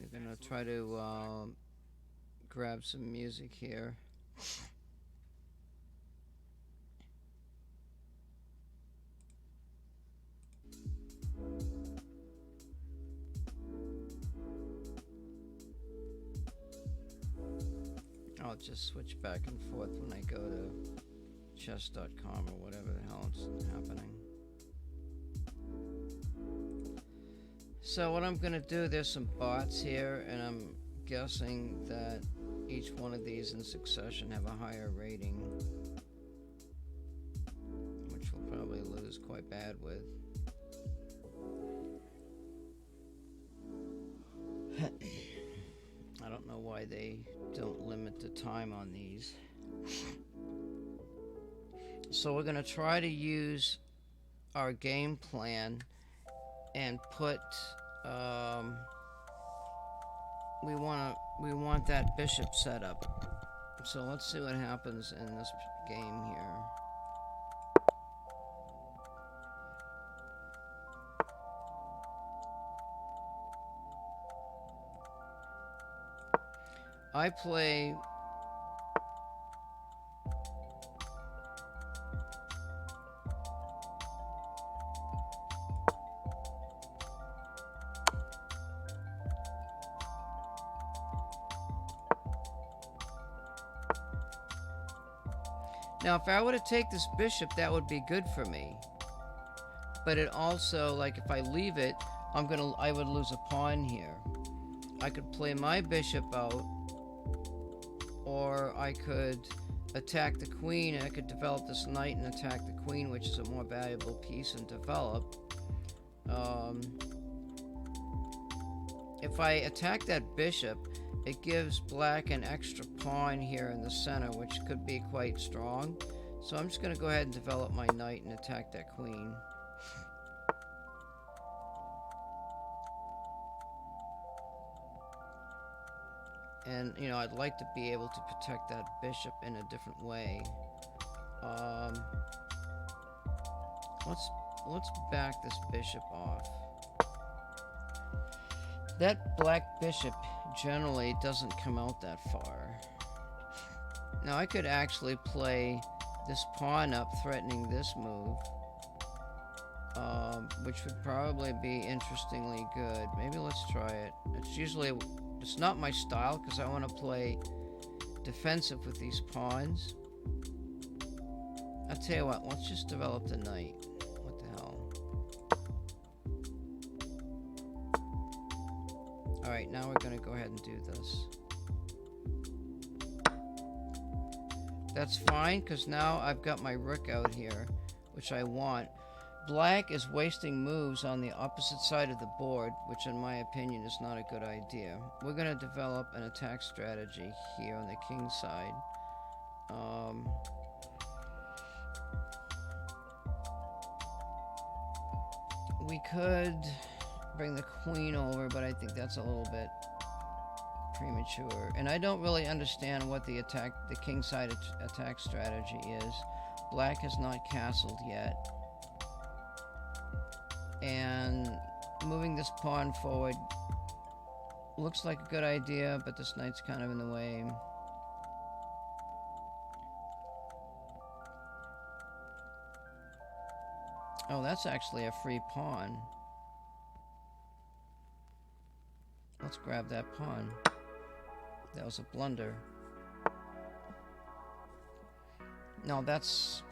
we're gonna try to grab some music here. I'll just switch back and forth when I go to chess.com or whatever the hell is happening. So what I'm gonna do, there's some bots here, and I'm guessing that each one of these in succession have a higher rating, which we'll probably lose quite bad with. I don't know why they don't limit the time on these. So we're gonna try to use our game plan and put we want that bishop set up. So let's see what happens in this game here. I play now, if I were to take this bishop, that would be good for me. But it also, like, if I leave it, I would lose a pawn here. I could play my bishop out, or I could attack the queen, and I could develop this knight and attack the queen, which is a more valuable piece, and develop. If I attack that bishop, it gives black an extra pawn here in the center, which could be quite strong. So I'm just going to go ahead and develop my knight and attack that queen. And, you know, I'd like to be able to protect that bishop in a different way. Let's back this bishop off. That black bishop generally doesn't come out that far. Now I could actually play this pawn up, threatening this move, which would probably be interestingly good. Maybe let's try it. It's not my style because I want to play defensive with these pawns. I'll tell you what, let's just develop the knight. What the hell? Alright, now we're going to go ahead and do this. That's fine, because now I've got my rook out here, which I want. Black is wasting moves on the opposite side of the board, which in my opinion is not a good idea. We're going to develop an attack strategy here on the king side. We could bring the queen over, but I think that's a little bit premature. And I don't really understand what the king side attack strategy is. Black has not castled yet. And moving this pawn forward looks like a good idea, but this knight's kind of in the way. Oh, that's actually a free pawn. Let's grab that pawn. That was a blunder. No, that's...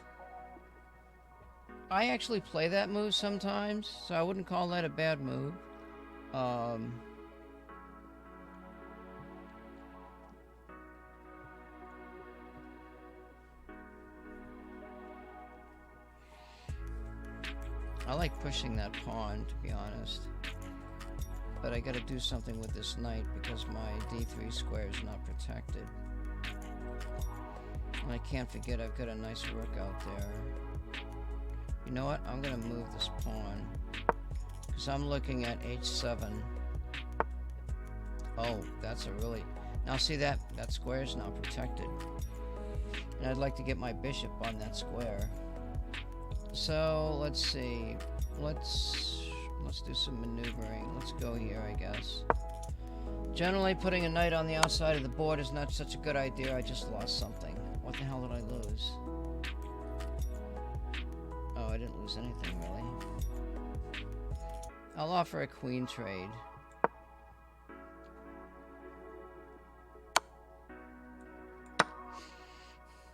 I actually play that move sometimes, so I wouldn't call that a bad move. I like pushing that pawn, to be honest. But I gotta do something with this knight because my d3 square is not protected. And I can't forget I've got a nice rook out there. You know what? I'm gonna move this pawn. Because I'm looking at h7. Oh, that's a really... Now see that square is not protected. And I'd like to get my bishop on that square. So, let's see. Let's do some maneuvering. Let's go here, I guess. Generally, putting a knight on the outside of the board is not such a good idea. I just lost something. What the hell did I lose? Oh, I didn't lose anything, really. I'll offer a queen trade.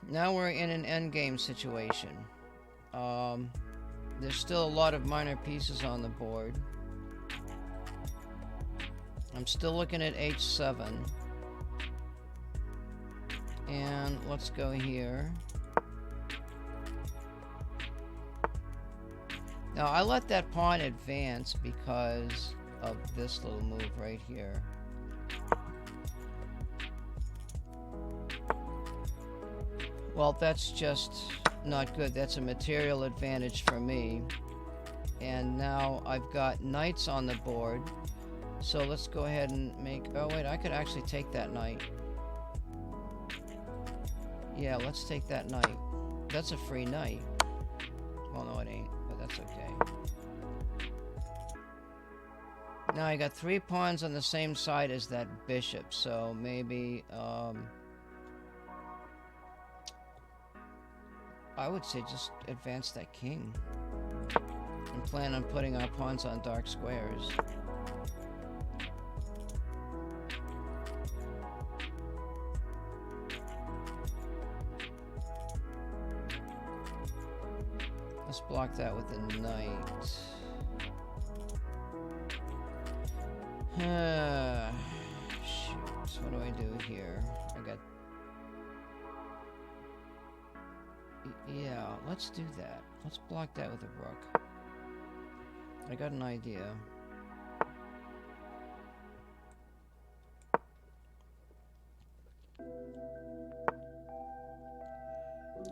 Now we're in an endgame situation. There's still a lot of minor pieces on the board. I'm still looking at h7. And let's go here. Now, I let that pawn advance because of this little move right here. Well, that's just not good. That's a material advantage for me. And now I've got knights on the board. So let's go ahead and make... Oh, wait, I could actually take that knight. Yeah, let's take that knight. That's a free knight. Well, no, it ain't, but that's okay. Now I got 3 pawns on the same side as that bishop, so maybe, I would say just advance that king. And plan on putting our pawns on dark squares. Let's block that with a knight. Shoot, what do I do here? I got... Yeah, let's do that. Let's block that with a rook. I got an idea.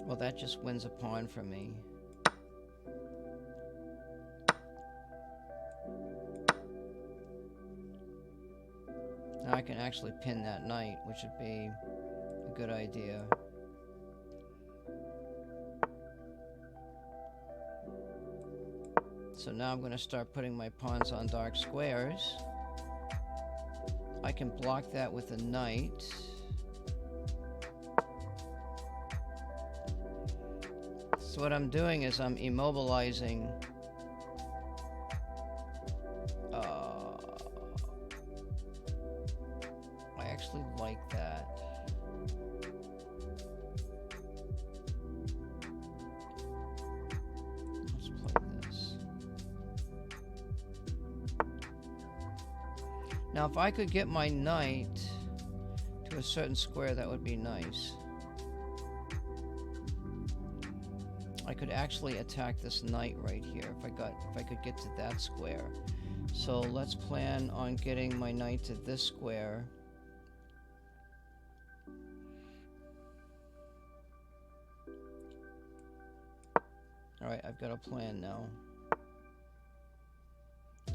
Well, that just wins a pawn for me. Now I can actually pin that knight, which would be a good idea. So now I'm going to start putting my pawns on dark squares. I can block that with a knight. So what I'm doing is I'm immobilizing I actually like that. Let's play this. Now if I could get my knight to a certain square, that would be nice. I could actually attack this knight right here if I could get to that square. So let's plan on getting my knight to this square. Alright, I've got a plan now.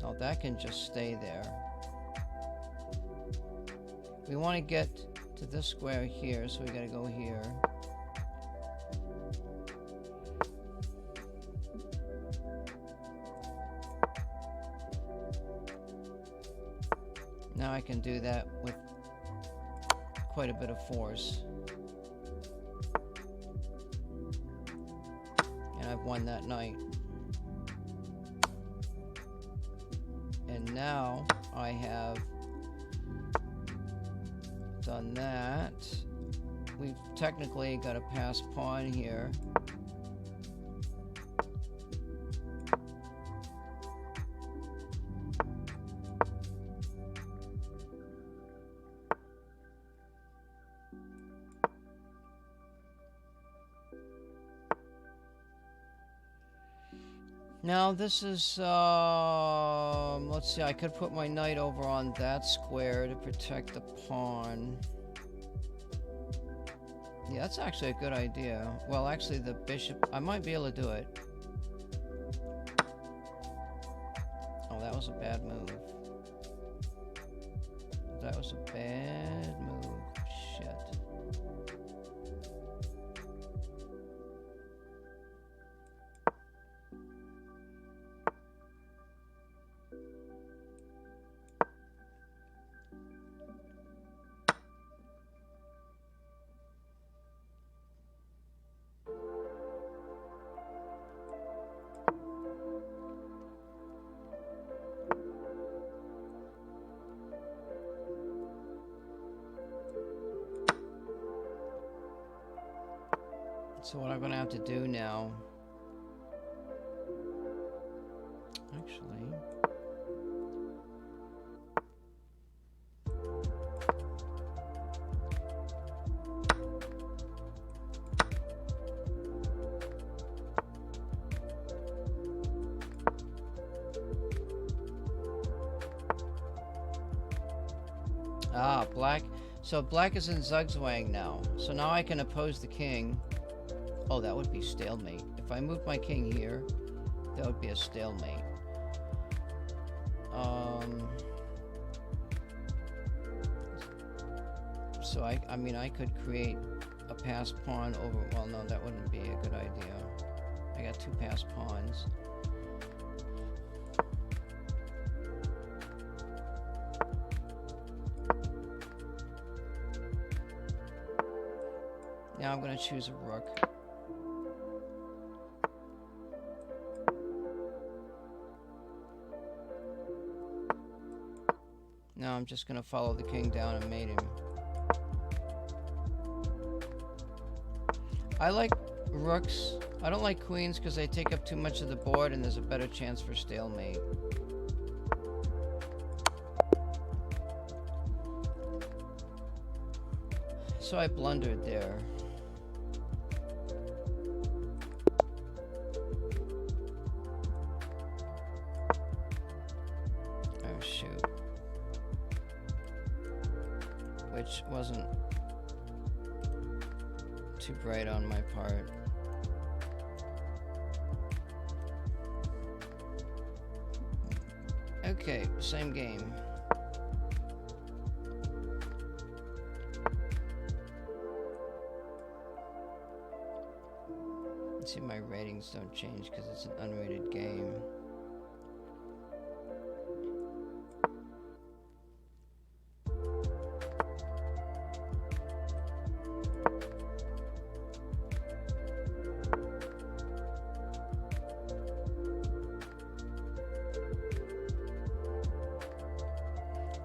Now that can just stay there. We want to get to this square here, so we gotta go here. Now I can do that with quite a bit of force. And I've won that knight. And now I have done that. We've technically got a pass pawn here. Now this is, let's see, I could put my knight over on that square to protect the pawn. Yeah, that's actually a good idea. Well, actually the bishop, I might be able to do it. Oh, that was a bad move. That was a bad move. Shit. So what I'm going to have to do now, actually, black. So black is in Zugzwang now. So now I can oppose the king. Oh, that would be stalemate. If I move my king here, that would be a stalemate. So I mean, I could create a pass pawn over. Well, no, that wouldn't be a good idea. I got two pass pawns. Now I'm going to choose a rook. Now I'm just going to follow the king down and mate him. I like rooks. I don't like queens because they take up too much of the board and there's a better chance for stalemate. So I blundered there. Oh shoot. Which wasn't too bright on my part. Okay, same game. Let's see, my ratings don't change because it's an unrated game.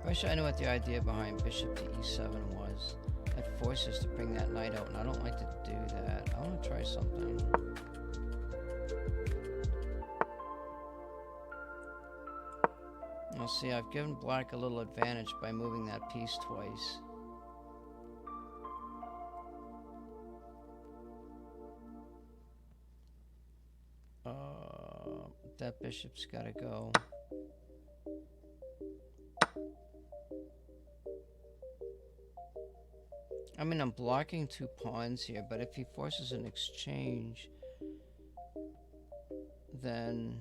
I wish I knew what the idea behind bishop to e7 was. It forces to bring that knight out, and I don't like to do that. I want to try something. Well, see, I've given black a little advantage by moving that piece twice. That bishop's got to go. I mean, I'm blocking 2 pawns here, but if he forces an exchange, then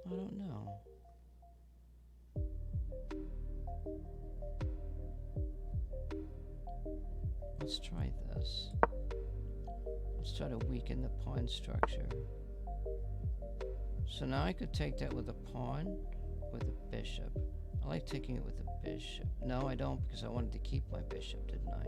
I don't know. Let's try this. Let's try to weaken the pawn structure. So now I could take that with a pawn, with a bishop. I like taking it with a bishop. No, I don't, because I wanted to keep my bishop, didn't I?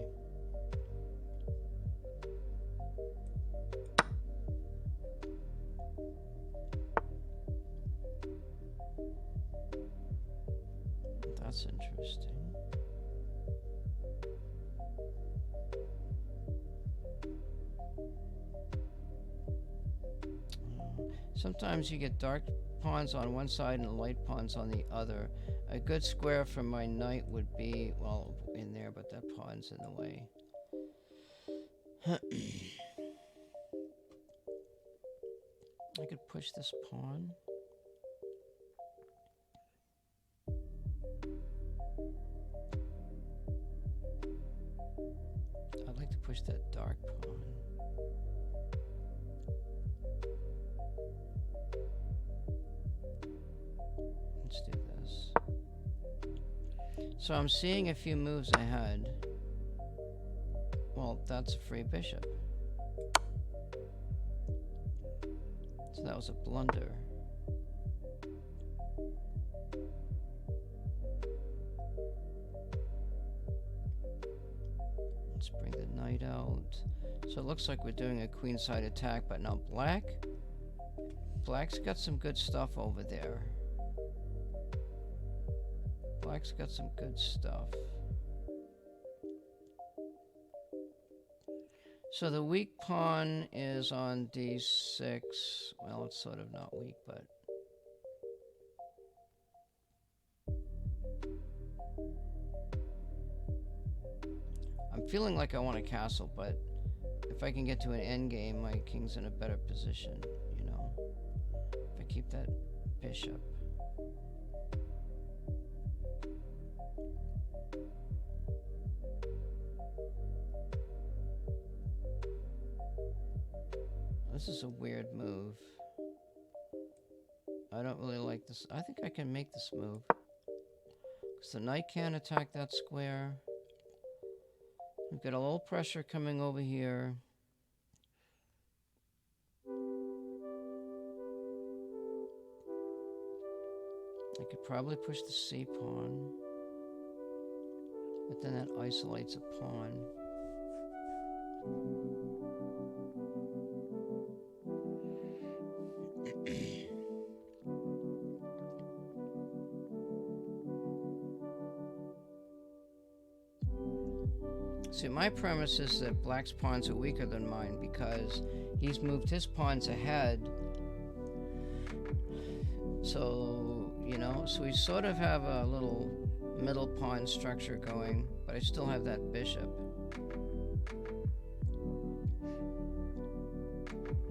That's interesting. Sometimes you get dark pawns on one side and light pawns on the other. A good square for my knight would be, well, in there, but that pawn's in the way. I could push this pawn. I'd like to push that dark pawn. Let's do this. So I'm seeing a few moves ahead. Well, that's a free bishop. So that was a blunder. Let's bring the knight out. So it looks like we're doing a queenside attack, but now Black's got some good stuff over there. Black's got some good stuff. So the weak pawn is on d6. Well, it's sort of not weak, but... I'm feeling like I want a castle, but if I can get to an endgame, my king's in a better position, you know? If I keep that bishop. This is a weird move. I don't really like this. I think I can make this move. Because the knight can't attack that square. We've got a little pressure coming over here. I could probably push the c pawn. But then that isolates a pawn. See, my premise is that Black's pawns are weaker than mine because he's moved his pawns ahead. So, you know, so we sort of have a little middle pawn structure going, but I still have that bishop.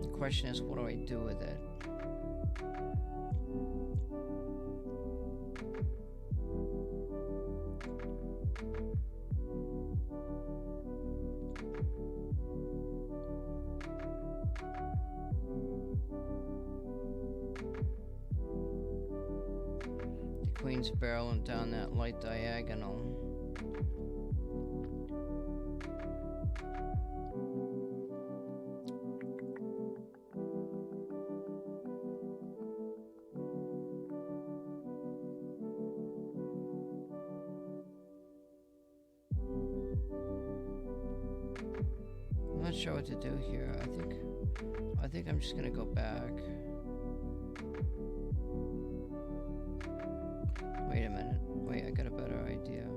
The question is, what do I do with it? The queen's barreling down that light diagonal. I'm not sure what to do here. I think I'm just gonna go back. Wait a minute. Wait, I got a better idea.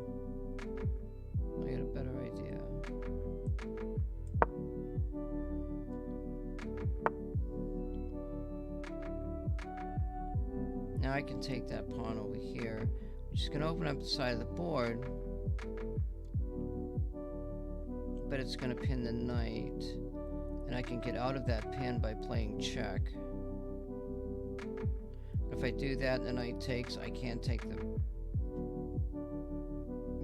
Now I can take that pawn over here. I'm just gonna open up the side of the board. But it's gonna pin the knight. And I can get out of that pin by playing check. If I do that and the knight takes, I can't take the...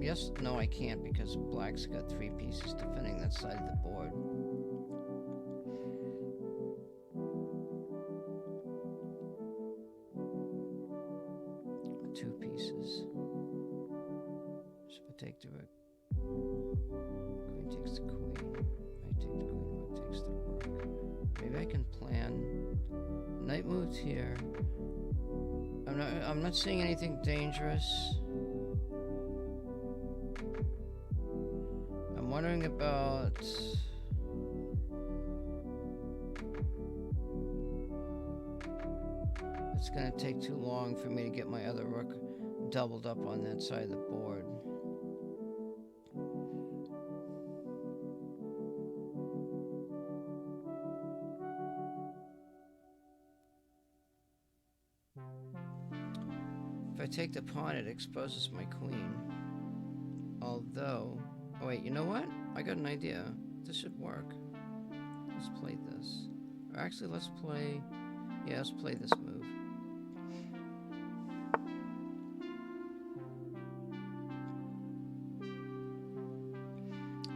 Yes, no I can't because black's got 3 pieces defending that side of the board. 2 pieces. So if I take the rook, queen takes the queen, I take the queen, rook takes the rook. Maybe I can plan. Knight moves here. I'm not seeing anything dangerous. I'm wondering about... It's gonna take too long for me to get my other rook doubled up on that side of the board. If I take the pawn, it exposes my queen. Although... Oh wait, you know what? I got an idea. This should work. Let's play this. Or actually, let's play... Yeah, let's play this move.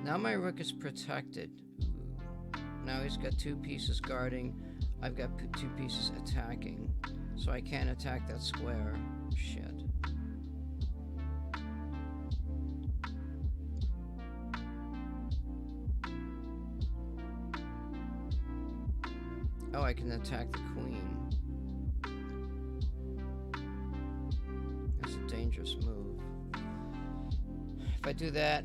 Now my rook is protected. Now he's got 2 pieces guarding. I've got 2 pieces attacking. So I can't attack that square. Shit. Oh, I can attack the queen. That's a dangerous move. If I do that...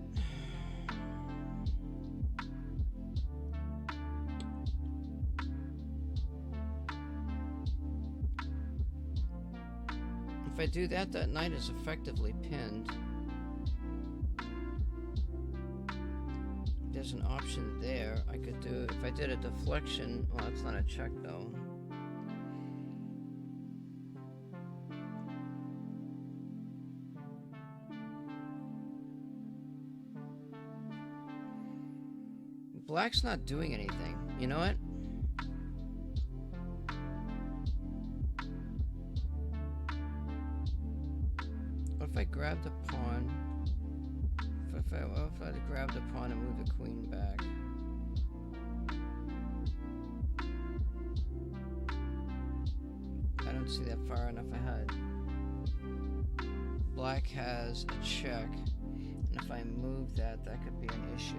If I do that, that knight is effectively pinned. There's an option there. I could do, if I did a deflection, well, that's not a check though. Black's not doing anything. You know what? What if I grab the pawn? What if I grab the pawn and move the queen back? I don't see that far enough ahead. Black has a check, and if I move that, that could be an issue.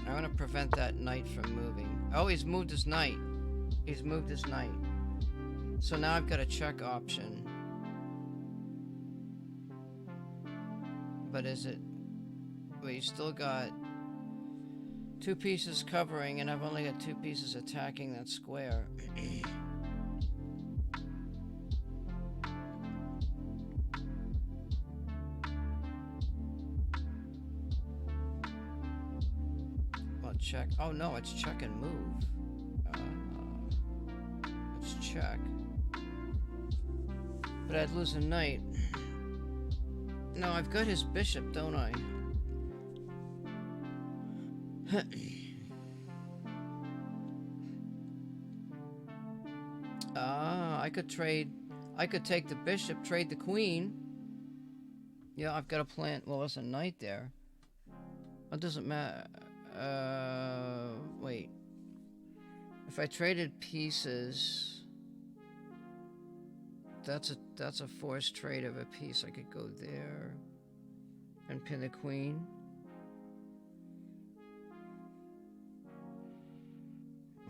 I want to prevent that knight from moving. Oh, he's moved his knight. He's moved his knight. So now I've got a check option. But is it... Well, you still got 2 pieces covering, and I've only got 2 pieces attacking that square. Check. Oh no, it's check and move. It's check. But I'd lose a knight. No, I've got his bishop, don't I? I could trade. I could take the bishop, trade the queen. Yeah, I've got a plan. Well, there's a knight there. It doesn't matter. Wait. If I traded pieces, that's a forced trade of a piece. I could go there and pin the queen.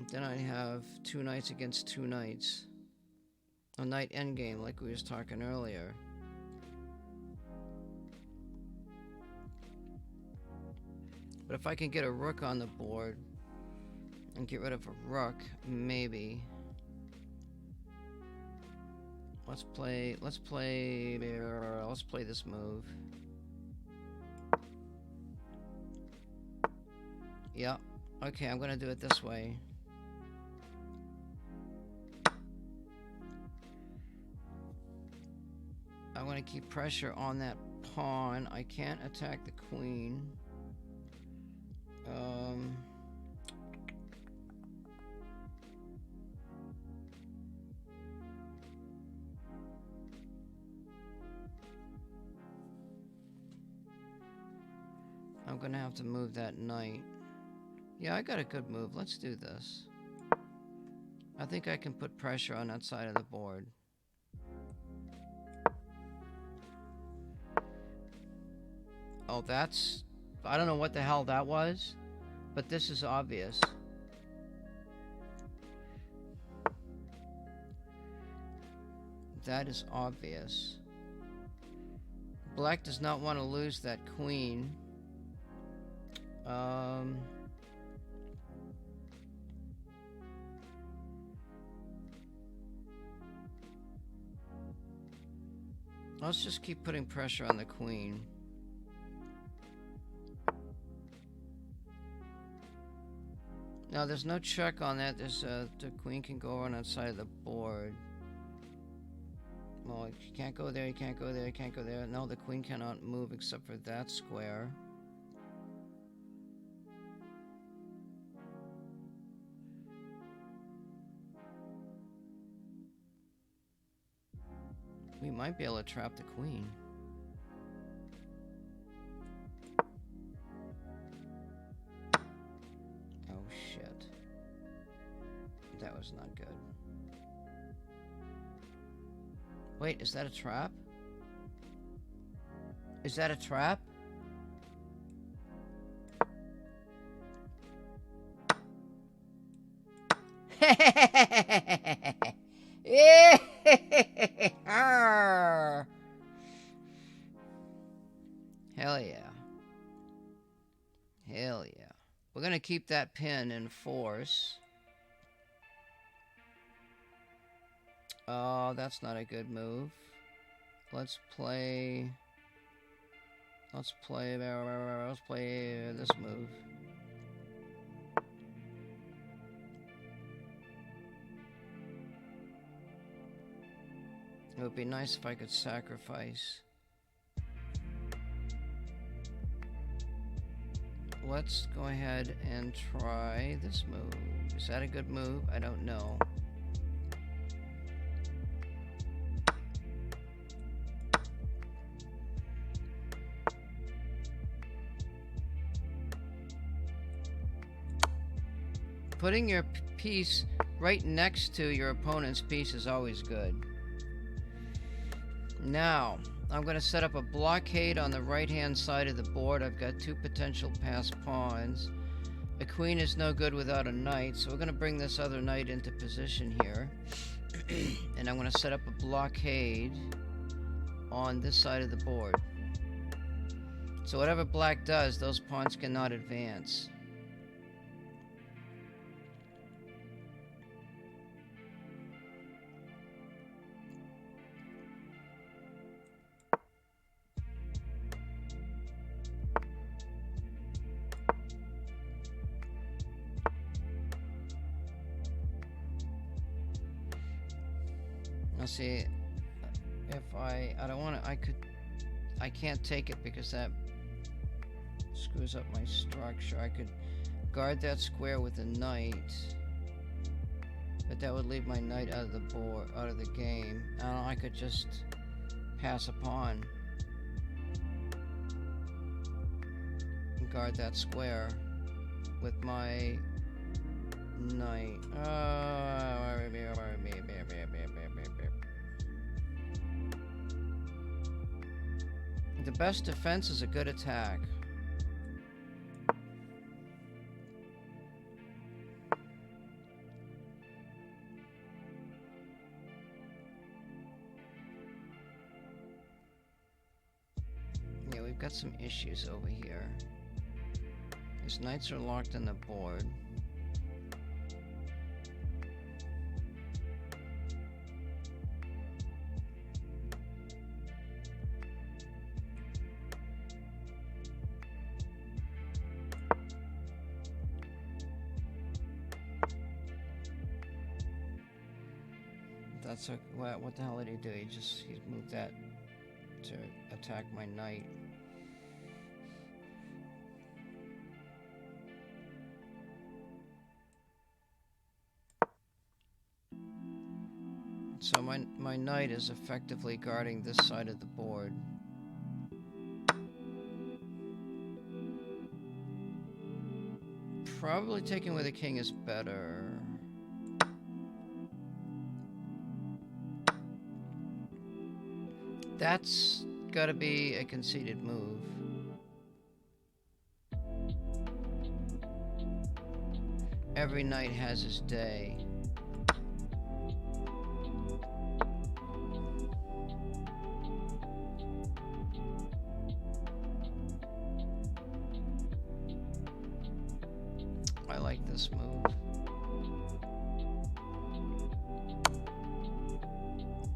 Then I have two knights against two knights. A knight endgame, like we was talking earlier. But if I can get a rook on the board and get rid of a rook, maybe. Let's play this move. Yeah. Okay, I'm gonna do it this way. I want to keep pressure on that pawn. I can't attack the queen. I'm gonna have to move that knight. Yeah, I got a good move. Let's do this. I think I can put pressure on that side of the board. Oh, that's... I don't know what the hell that was, but this is obvious. That is obvious. Black does not want to lose that queen. Let's just keep putting pressure on the queen. Now, there's no check on that. There's the queen can go on that side of the board. Well, you can't go there, you can't go there, you can't go there. No, the queen cannot move except for that square. We might be able to trap the queen. Oh, shit. That was not good. Wait, is that a trap? Is that a trap? Hell yeah. Hell yeah. We're gonna keep that pin in force. Oh, that's not a good move. Let's play this move. It would be nice if I could sacrifice. Let's go ahead and try this move. Is that a good move? I don't know. Putting your piece right next to your opponent's piece is always good. Now, I'm going to set up a blockade on the right-hand side of the board. I've got two potential passed pawns. A queen is no good without a knight, so we're going to bring this other knight into position here. And I'm going to set up a blockade on this side of the board. So whatever black does, those pawns cannot advance. See, if I don't want to, I can't take it because that screws up my structure. I could guard that square with a knight. But that would leave my knight out of the board, out of the game. I could just pass a pawn and guard that square with my knight. The best defense is a good attack. Yeah, we've got some issues over here. These knights are locked on the board. That's what the hell did he do? He moved that to attack my knight. So my knight is effectively guarding this side of the board. Probably taking with a king is better. That's gotta be a conceded move. Every knight has his day. I like this move.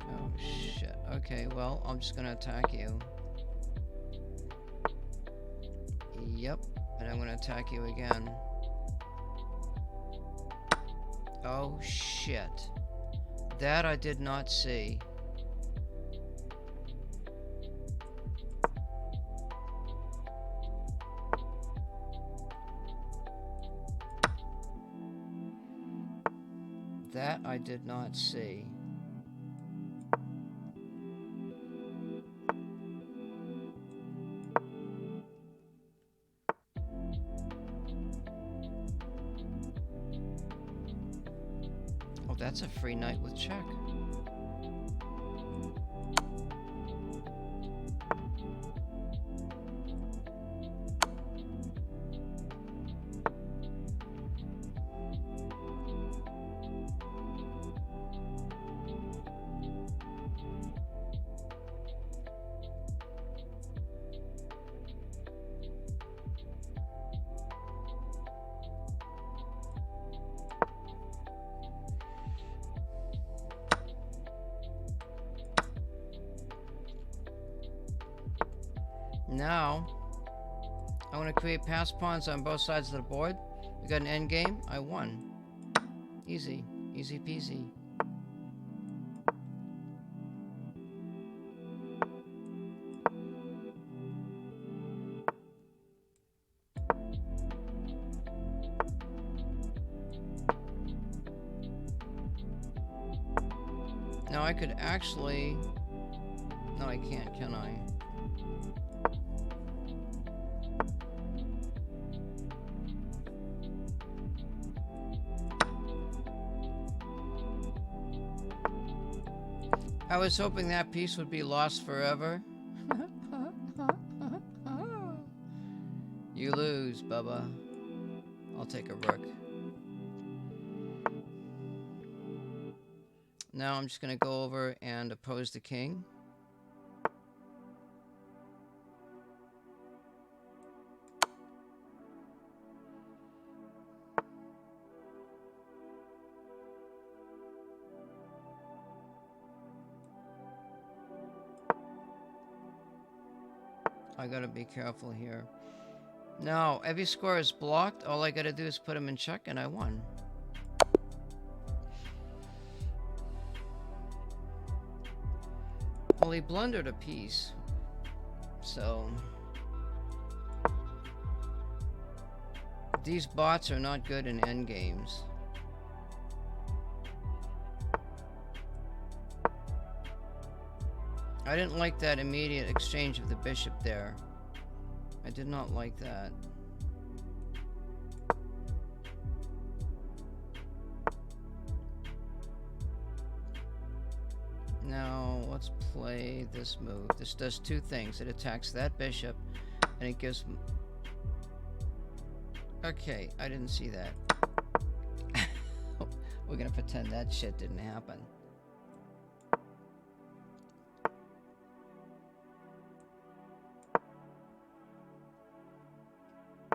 Oh shit. Okay, well, I'm just gonna attack you. Yep, and I'm gonna attack you again. Oh shit. That I did not see. That I did not see. Oh, that's a free knight with check. Now, I want to create pass pawns on both sides of the board. We got an endgame. I won. Easy. Easy peasy. Now I could actually... No, I can't, can I? I was hoping that piece would be lost forever. You lose, Bubba. I'll take a rook. Now I'm just going to go over and oppose the king. I gotta be careful here. Now, every square is blocked. All I gotta do is put him in check and I won. Well, he blundered a piece. So... these bots are not good in endgames. I didn't like that immediate exchange of the bishop there. I did not like that. Now, let's play this move. This does two things. It attacks that bishop, and it gives... Okay, I didn't see that. We're gonna pretend that shit didn't happen.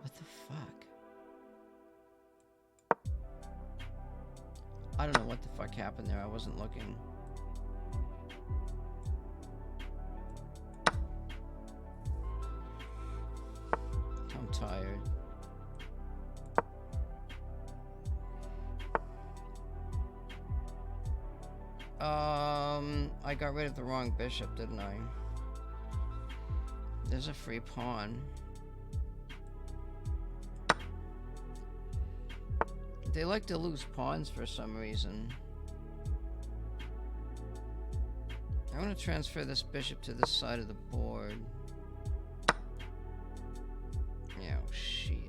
What the fuck? I don't know what the fuck happened there. I wasn't looking. I'm tired. I got rid of the wrong bishop, didn't I? There's a free pawn. They like to lose pawns for some reason. I want to transfer this bishop to this side of the board. Yeah, oh, shit.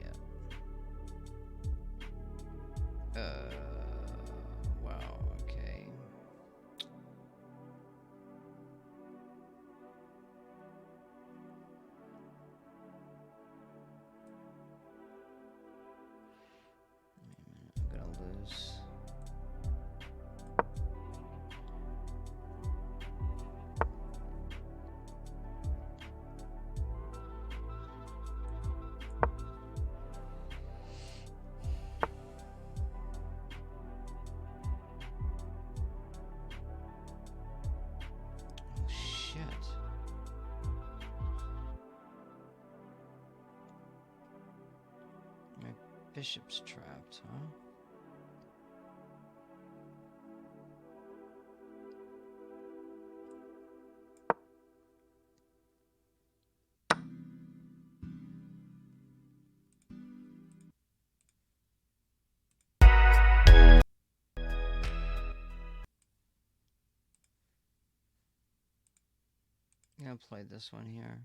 Wow, okay. I'm gonna lose. Bishop's trapped, huh? I'm gonna play this one here.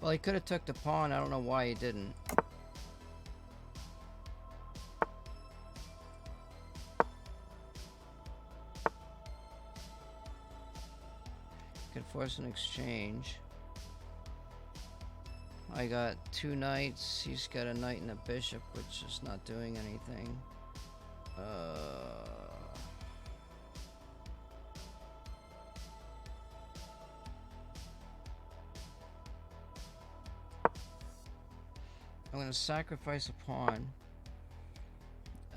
Well, he could have took the pawn. I don't know why he didn't. Could force an exchange. I got two knights. He's got a knight and a bishop, which is not doing anything. I'm gonna sacrifice a pawn.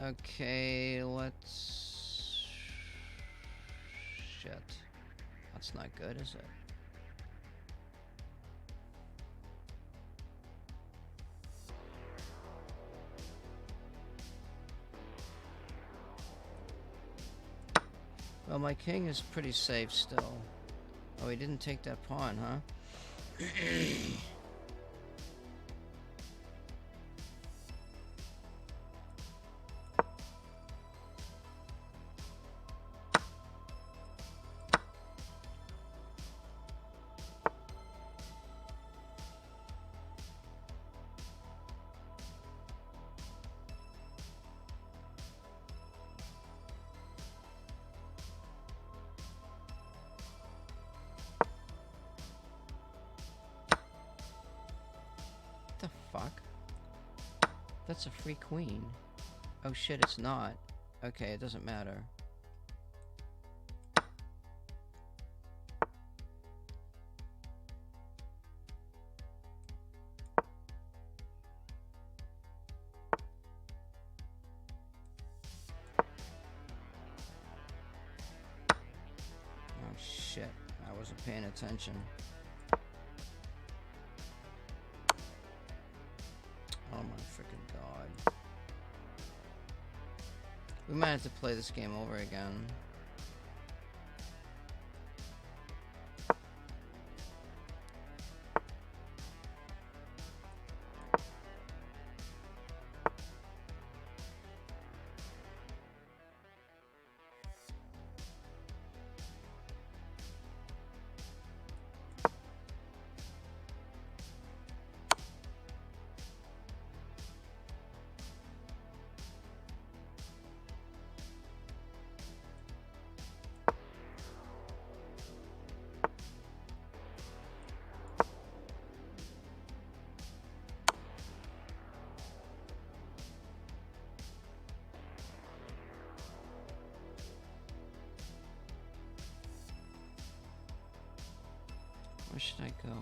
Okay, let's... Shit. That's not good, is it? Well, my king is pretty safe still. Oh, he didn't take that pawn, huh? What the fuck? That's a free queen. Oh shit, it's not. Okay, it doesn't matter. Oh shit, I wasn't paying attention. Oh my freaking god. We might have to play this game over again. Where should I go?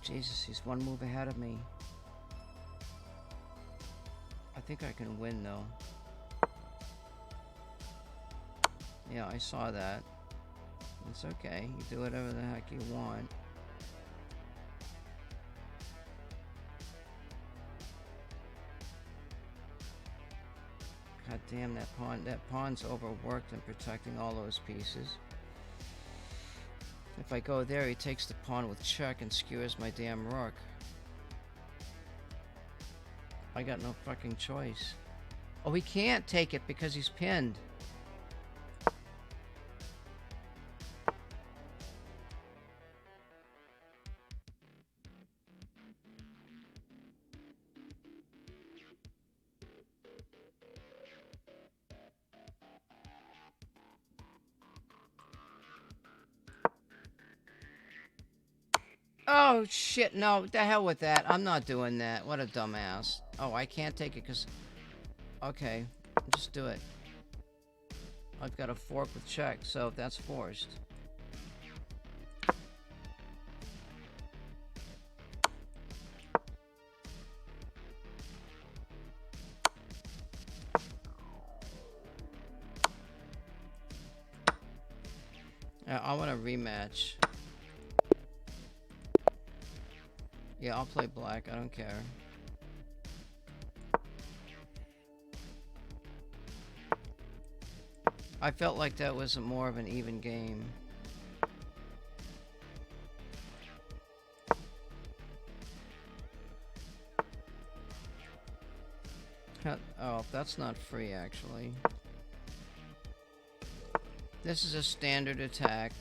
Jesus, he's one move ahead of me. I think I can win, though. Yeah, I saw that. It's okay. You do whatever the heck you want. God damn, that pawn. That pawn's overworked in protecting all those pieces. If I go there, he takes the pawn with check and skewers my damn rook. I got no fucking choice. Oh, he can't take it because he's pinned. Oh, shit, no, the hell with that. I'm not doing that. What a dumbass. Oh, I can't take it because... Okay, just do it. I've got a fork with check, so that's forced. I want a rematch. Yeah, I'll play black. I don't care. I felt like that was more of an even game. Oh, that's not free, actually. This is a standard attack.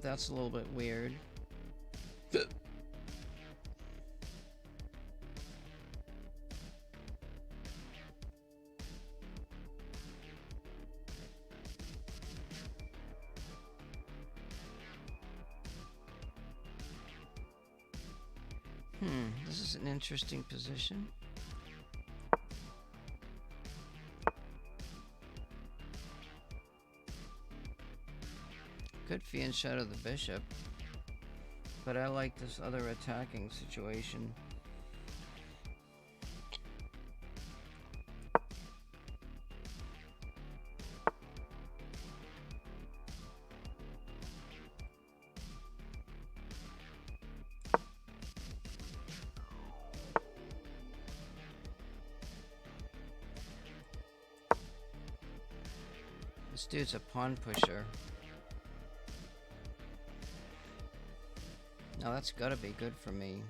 That's a little bit weird. This is an interesting position. Could fiend shadow the bishop, but I like this other attacking situation. This dude's a pawn pusher. Now that's gotta be good for me.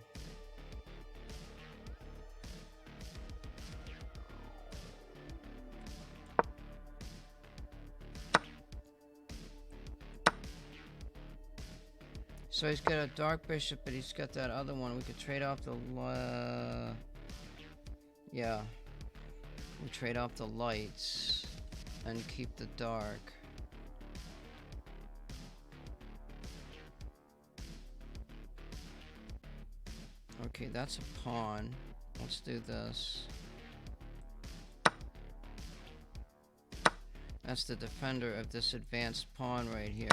So he's got a dark bishop, but he's got that other one. We could trade off the yeah. We trade off the lights and keep the dark. Okay, that's a pawn. Let's do this. That's the defender of this advanced pawn right here.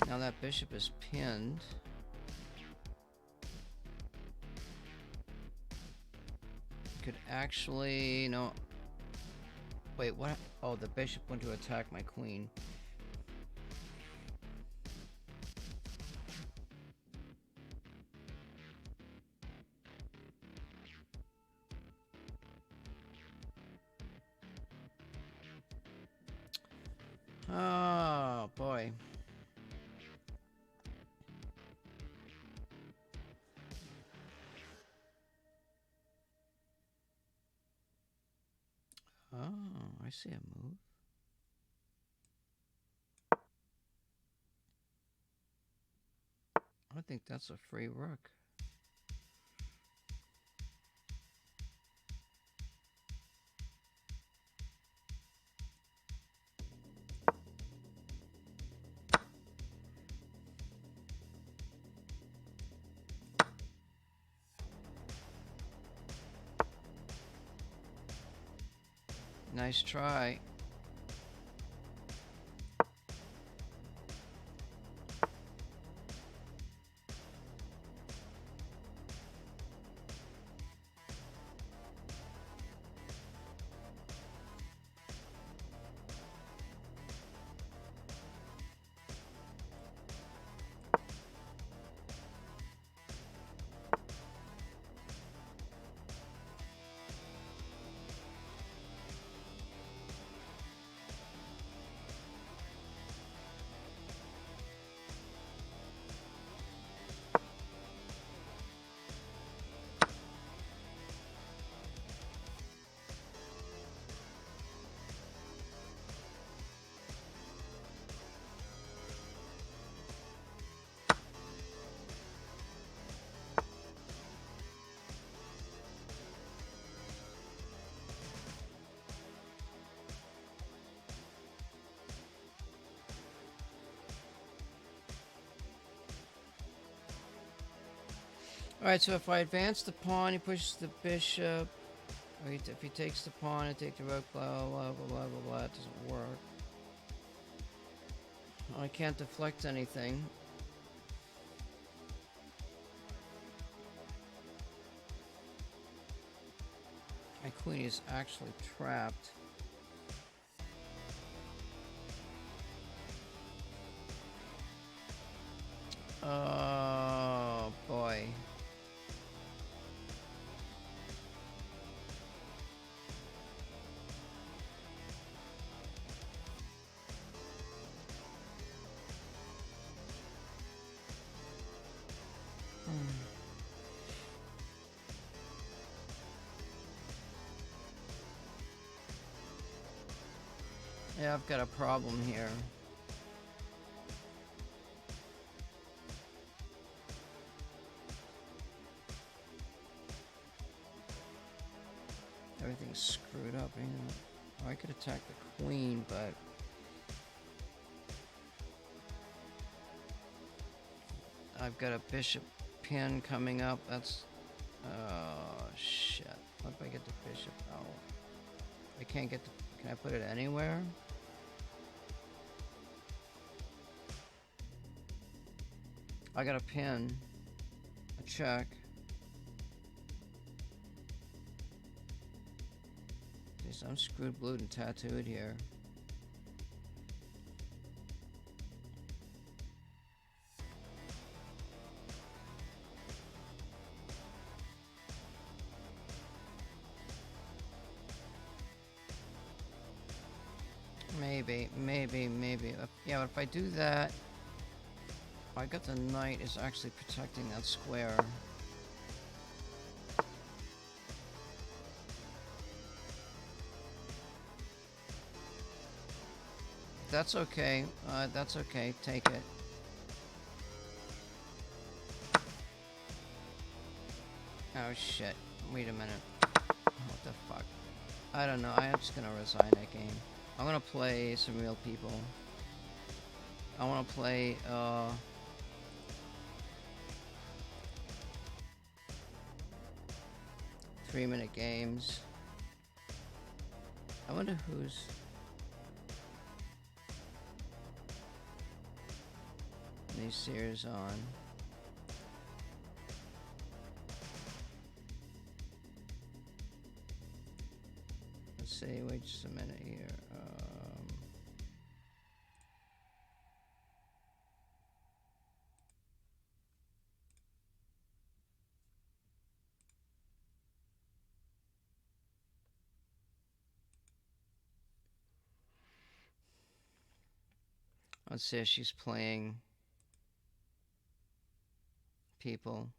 Now that bishop is pinned. could actually... No. Wait, what? Oh, the bishop went to attack my queen. Oh, boy. Oh, I see a move. I think that's a free rook. Nice try. Alright, so if I advance the pawn, he pushes the bishop. Or if he takes the pawn, I take the rook, blah, blah, blah, blah, blah, blah. It doesn't work. I can't deflect anything. My queen is actually trapped. Oh, boy. Yeah, I've got a problem here. Everything's screwed up. Oh, I could attack the queen, but... I've got a bishop pin coming up. That's... Oh, shit. What if I get the bishop? Oh. I can't get the... Can I put it anywhere? I got a pin. A check. So I'm screwed, blued, and tattooed here. Maybe. Yeah, but if I do that, I got the knight is actually protecting that square. That's okay. That's okay. Take it. Oh shit. Wait a minute. What the fuck? I don't know. I'm just gonna resign that game. I'm gonna play some real people. I wanna play, 3-minute games. I wonder who's... these series on. see. Wait just a minute here. Let's see if she's playing people.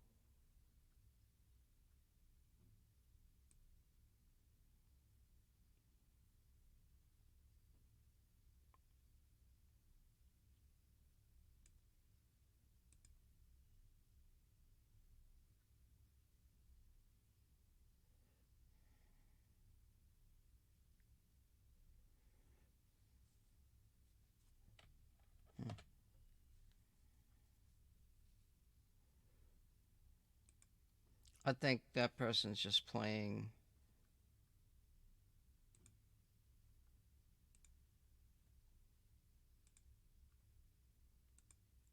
I think that person's just playing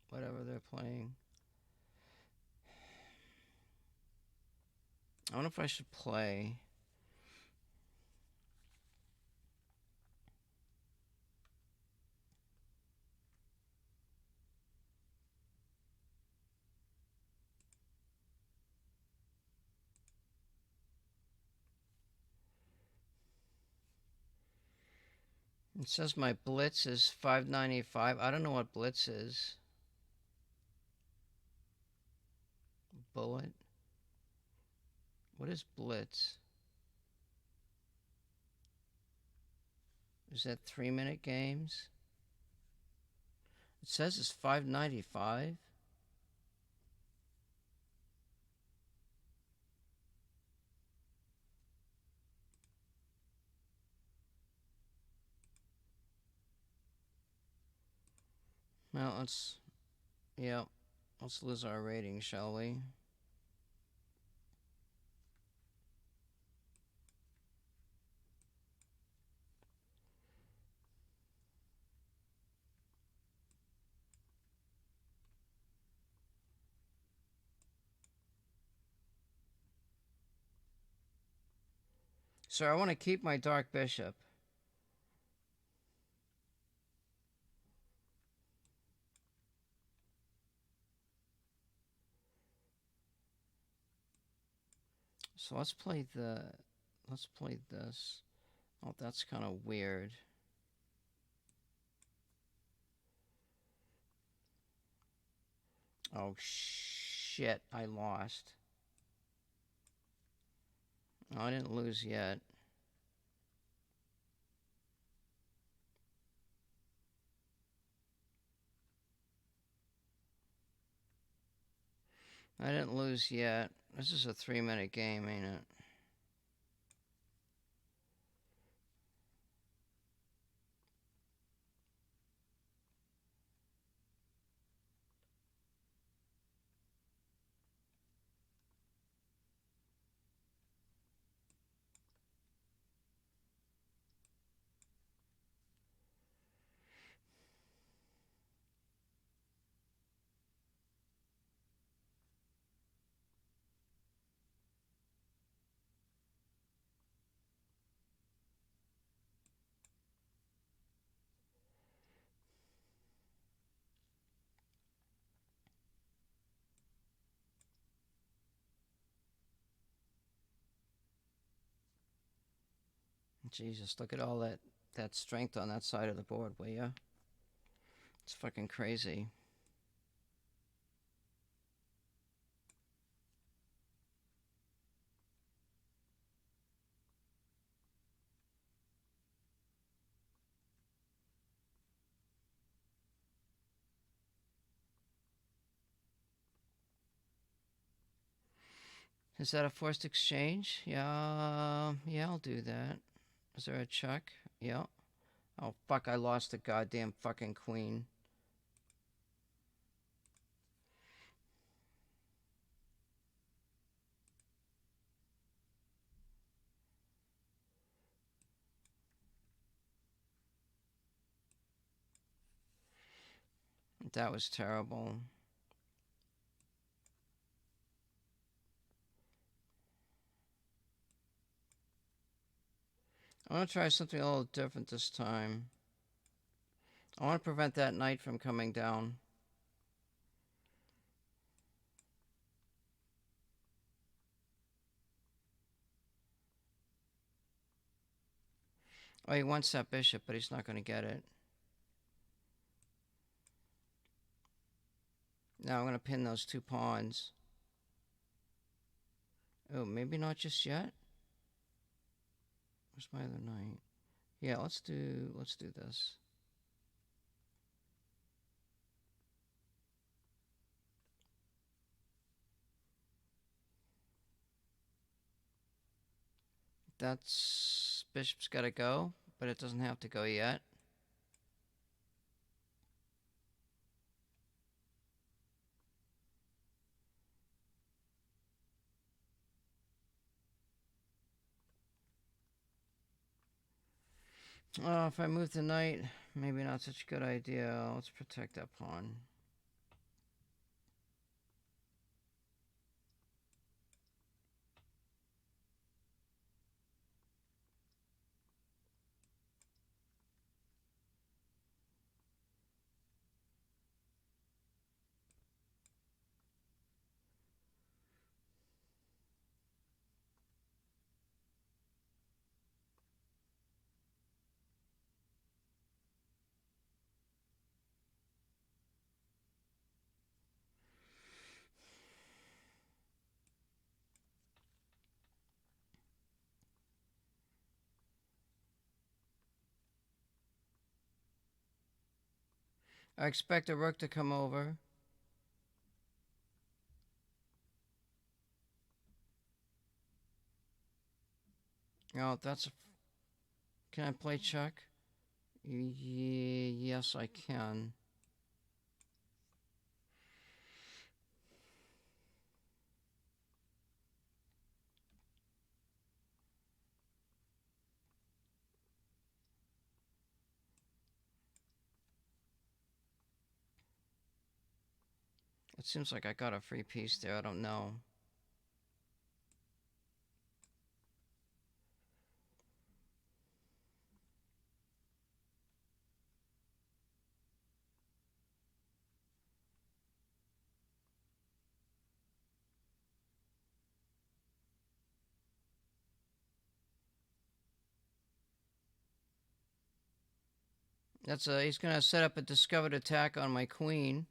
whatever they're playing. I wonder if I should play. It says my blitz is 595. I don't know what blitz is. Bullet. What is blitz? Is that 3-minute games? It says it's 595. Well, let's lose our rating, shall we? So I want to keep my Dark Bishop. So let's play this. Oh, that's kind of weird. Oh shit, I lost. Oh, I didn't lose yet. I didn't lose yet. This is a 3-minute game, ain't it? Jesus, look at all that strength on that side of the board, will ya? It's fucking crazy. Is that a forced exchange? Yeah, I'll do that. Is there a check? Yeah. Oh, fuck, I lost the goddamn fucking queen. That was terrible. I want to try something a little different this time. I want to prevent that knight from coming down. Oh, he wants that bishop, but he's not going to get it. Now I'm going to pin those 2 pawns. Oh, maybe not just yet. Where's my other knight? Yeah, let's do this. That's bishop's got to go, but it doesn't have to go yet. Oh, if I move the knight, maybe not such a good idea. Let's protect that pawn. I expect a rook to come over. Oh, that's a... Can I play check? Yes, I can. It seems like I got a free piece there. I don't know. That's a... He's going to set up a discovered attack on my queen.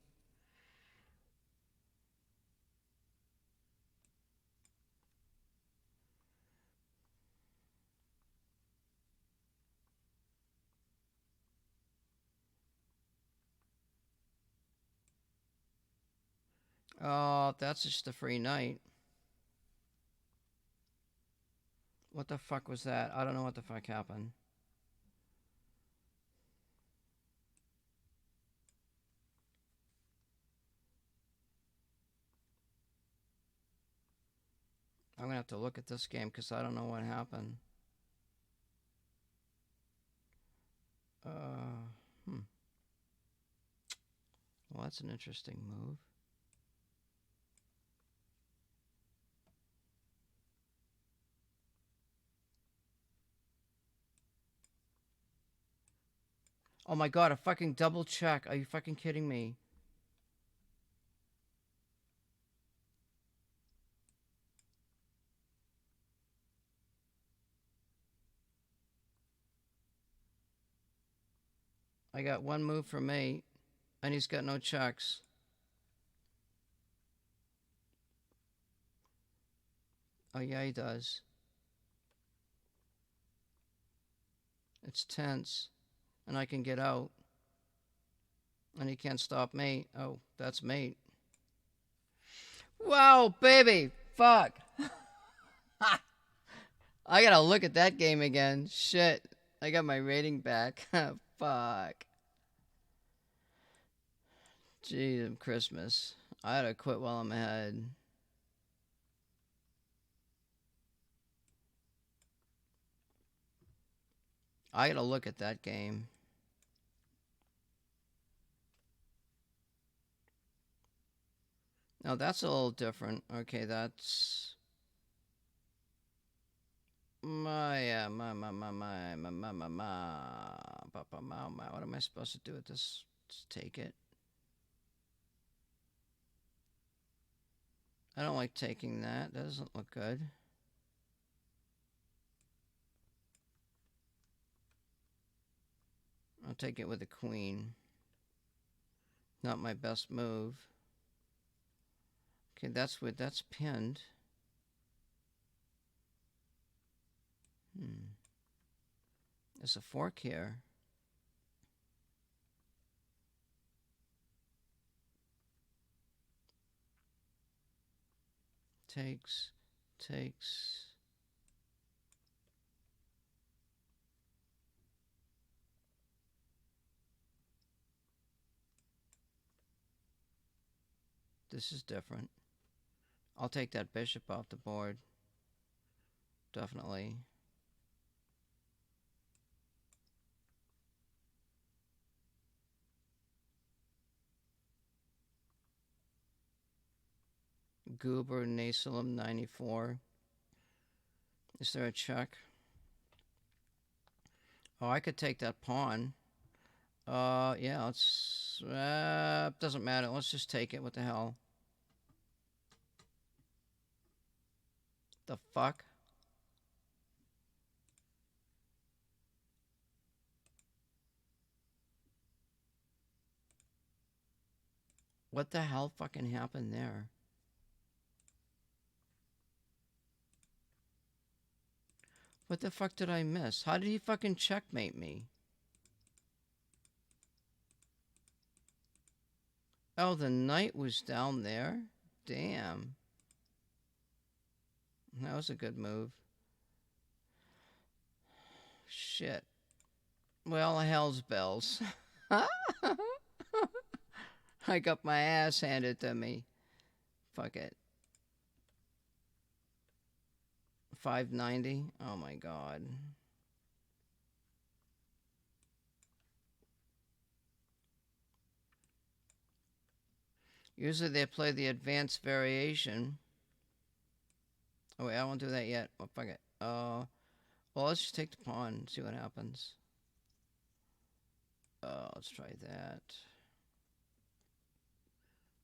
Oh, that's just a free knight. What the fuck was that? I don't know what the fuck happened. I'm going to have to look at this game because I don't know what happened. Hmm. Well, that's an interesting move. Oh my god, a fucking double check. Are you fucking kidding me? I got one move for mate, and he's got no checks. Oh yeah, he does. It's tense, and I can get out. And he can't stop mate. Oh, that's mate. Wow, baby! Fuck! I gotta look at that game again. Shit. I got my rating back. Fuck. Jeez, Christmas. I had to quit while I'm ahead. I gotta look at that game. Now that's a little different. Okay, that's... What am I supposed to do with this? Just take it. I don't like taking that. That doesn't look good. I'll take it with a queen. Not my best move. Okay, that's pinned. There's a fork here. Takes. This is different. I'll take that bishop off the board. Definitely. Goober Nasalem 94. Is there a check? Oh, I could take that pawn. Yeah, let's... doesn't matter. Let's just take it. What the hell? The fuck? What the hell fucking happened there? What the fuck did I miss? How did he fucking checkmate me? Oh, the knight was down there? Damn. That was a good move. Shit. Well, hell's bells. I got my ass handed to me. Fuck it. 590? Oh my god. Usually they play the advanced variation. Oh wait, I won't do that yet. Well, fuck it. Well, let's just take the pawn and see what happens. Let's try that.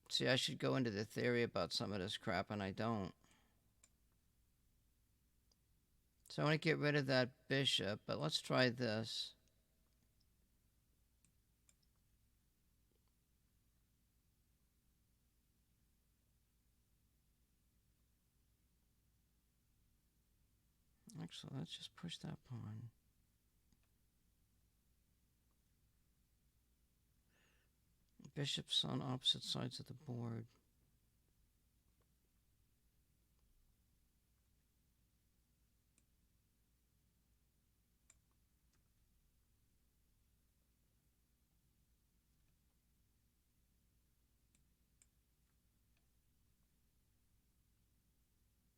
See, I should go into the theory about some of this crap, and I don't. So I want to get rid of that bishop, but let's try this. Actually, let's just push that pawn. Bishops on opposite sides of the board.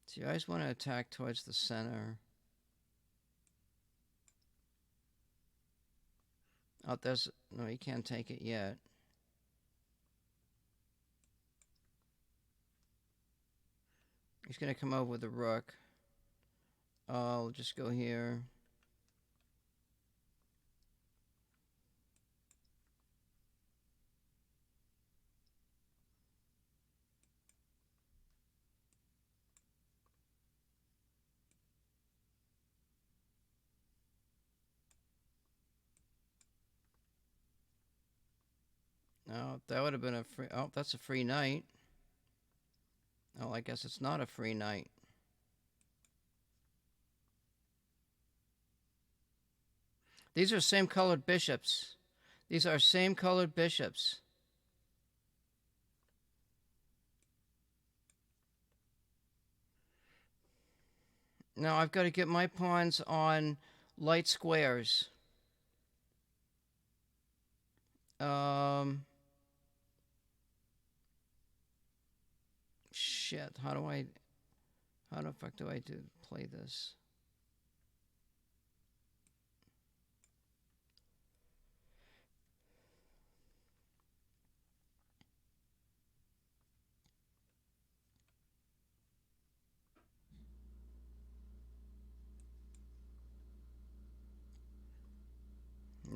See, I always want to attack towards the center. Oh, there's... No, he can't take it yet. He's going to come over with the rook. I'll just go here. Oh, that would have been a free... Oh, that's a free knight. Oh, I guess it's not a free knight. These are same colored bishops. These are same colored bishops. Now I've got to get my pawns on light squares. Shit. How the fuck do I play this?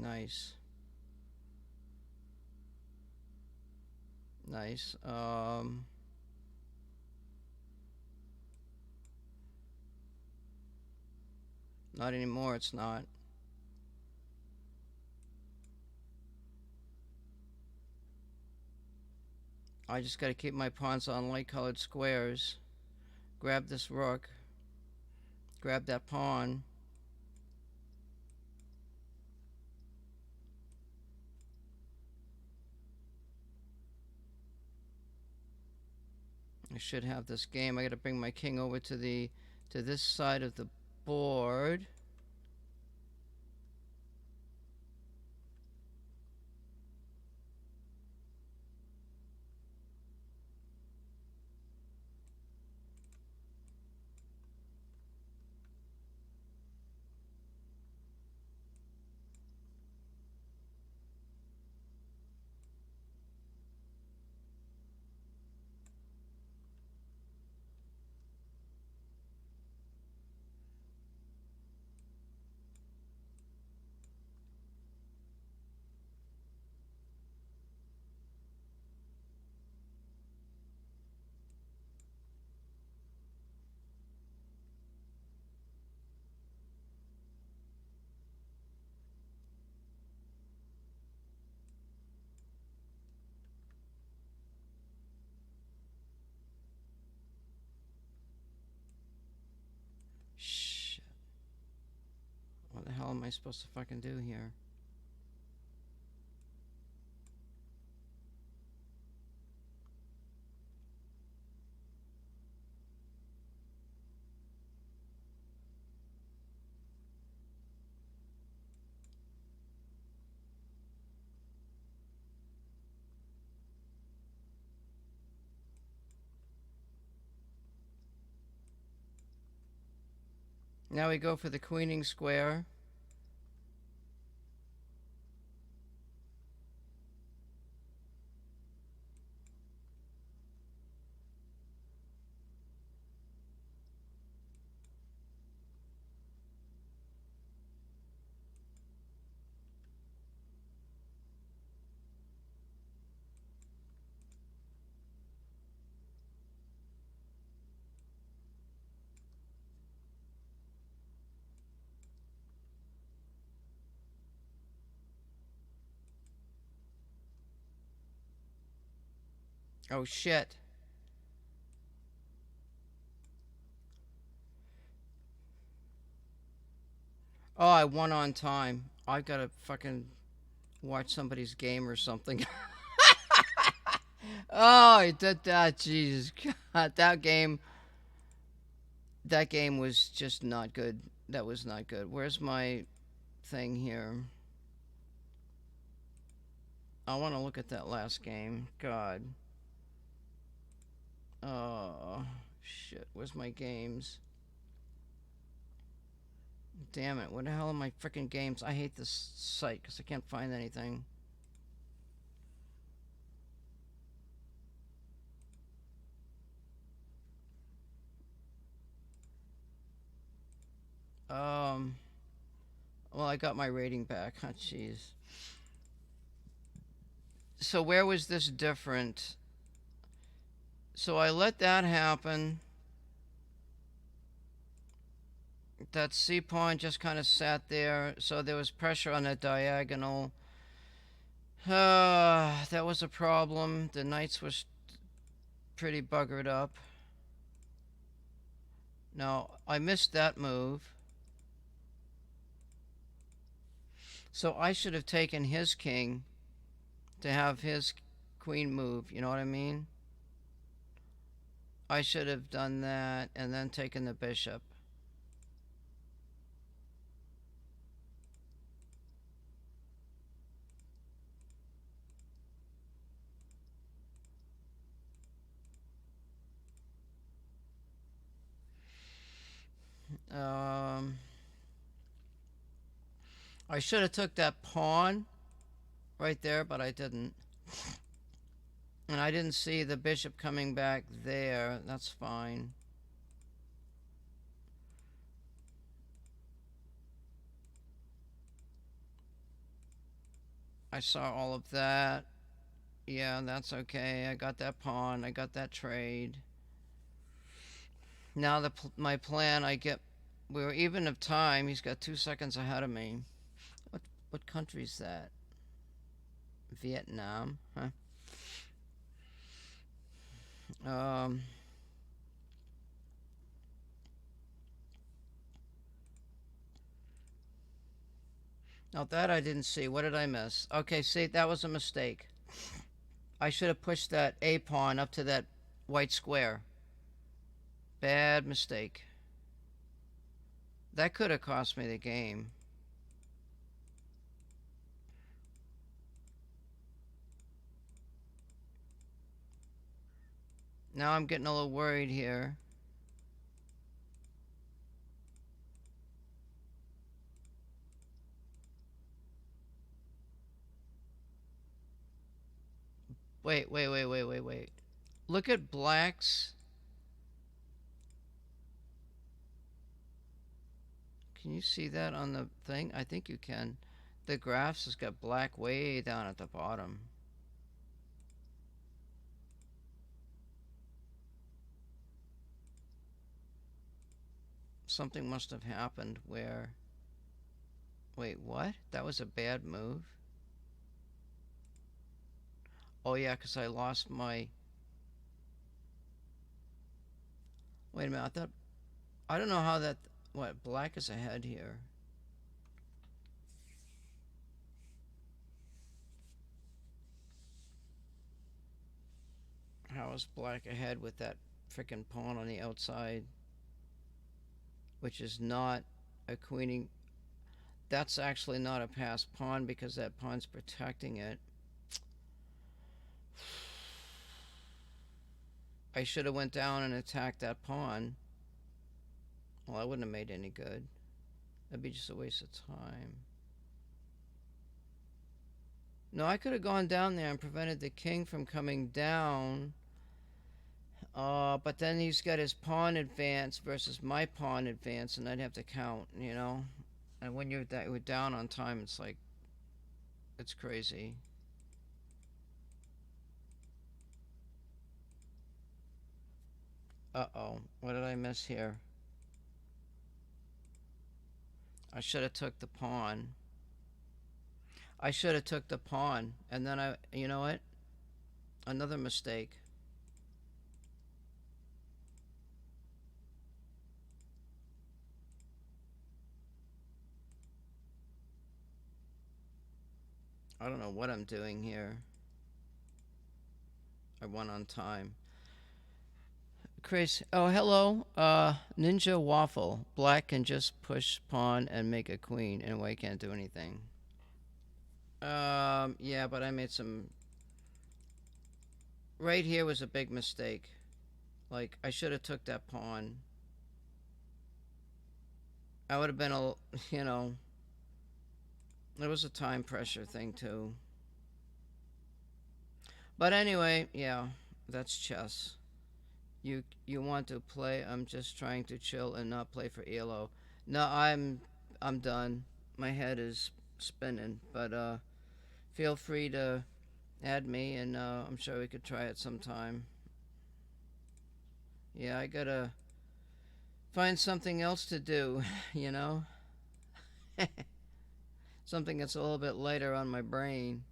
Nice. Nice. Not anymore, it's not. I just gotta keep my pawns on light colored squares. Grab this rook. Grab that pawn. I should have this game. I gotta bring my king over to this side of the board. Shit. What the hell am I supposed to fucking do here? Now we go for the queening square. Oh shit. Oh, I won on time. I gotta fucking watch somebody's game or something. Oh, I did that. Jesus God, that game was just not good. That was not good. Where's my thing here? I want to look at that last game. God. Oh, shit. Where's my games? Damn it. What the hell are my freaking games? I hate this site because I can't find anything. Well, I got my rating back. Oh, jeez. So where was this different? So I let that happen. That C pawn just kind of sat there, so there was pressure on that diagonal. That was a problem. The knights was pretty buggered up. Now, I missed that move. So I should have taken his king to have his queen move, you know what I mean? I should have done that and then taken the bishop. I should have took that pawn right there, but I didn't. And I didn't see the bishop coming back there. That's fine. I saw all of that. Yeah, that's okay. I got that pawn. I got that trade. Now my plan, I get. We were even of time. He's got 2 seconds ahead of me. What what country's that? Vietnam, huh? Um. Now that I didn't see. What did I miss? Okay, see, that was a mistake. I should have pushed that A pawn up to that white square. Bad mistake. That could have cost me the game. Now I'm getting a little worried here. Wait. Look at black's. Can you see that on the thing? I think you can. The graphs has got black way down at the bottom. Something must have happened where. Wait, what? That was a bad move? Oh, yeah, because I lost my. Wait a minute, I thought. I don't know how that. What? Black is ahead here. How is black ahead with that freaking pawn on the outside? Which is not a queening. That's actually not a passed pawn because that pawn's protecting it. I should have went down and attacked that pawn. Well, I wouldn't have made any good. That'd be just a waste of time. No, I could have gone down there and prevented the king from coming down. But then he's got his pawn advance versus my pawn advance, and I'd have to count, you know? And when you're down on time, it's like, it's crazy. Uh-oh. What did I miss here? I should have took the pawn. I should have took the pawn. And then you know what? Another mistake. I don't know what I'm doing here. I won on time. Chris, oh, hello. Ninja Waffle. Black can just push pawn and make a queen, and white can't do anything. Yeah, but I made some. Right here was a big mistake. Like, I should have took that pawn. I would have been a, you know, it was a time pressure thing too. But anyway, yeah, that's chess. You want to play? I'm just trying to chill and not play for ELO. No, I'm done. My head is spinning. But feel free to add me, and I'm sure we could try it sometime. Yeah, I gotta find something else to do. You know, something that's a little bit lighter on my brain.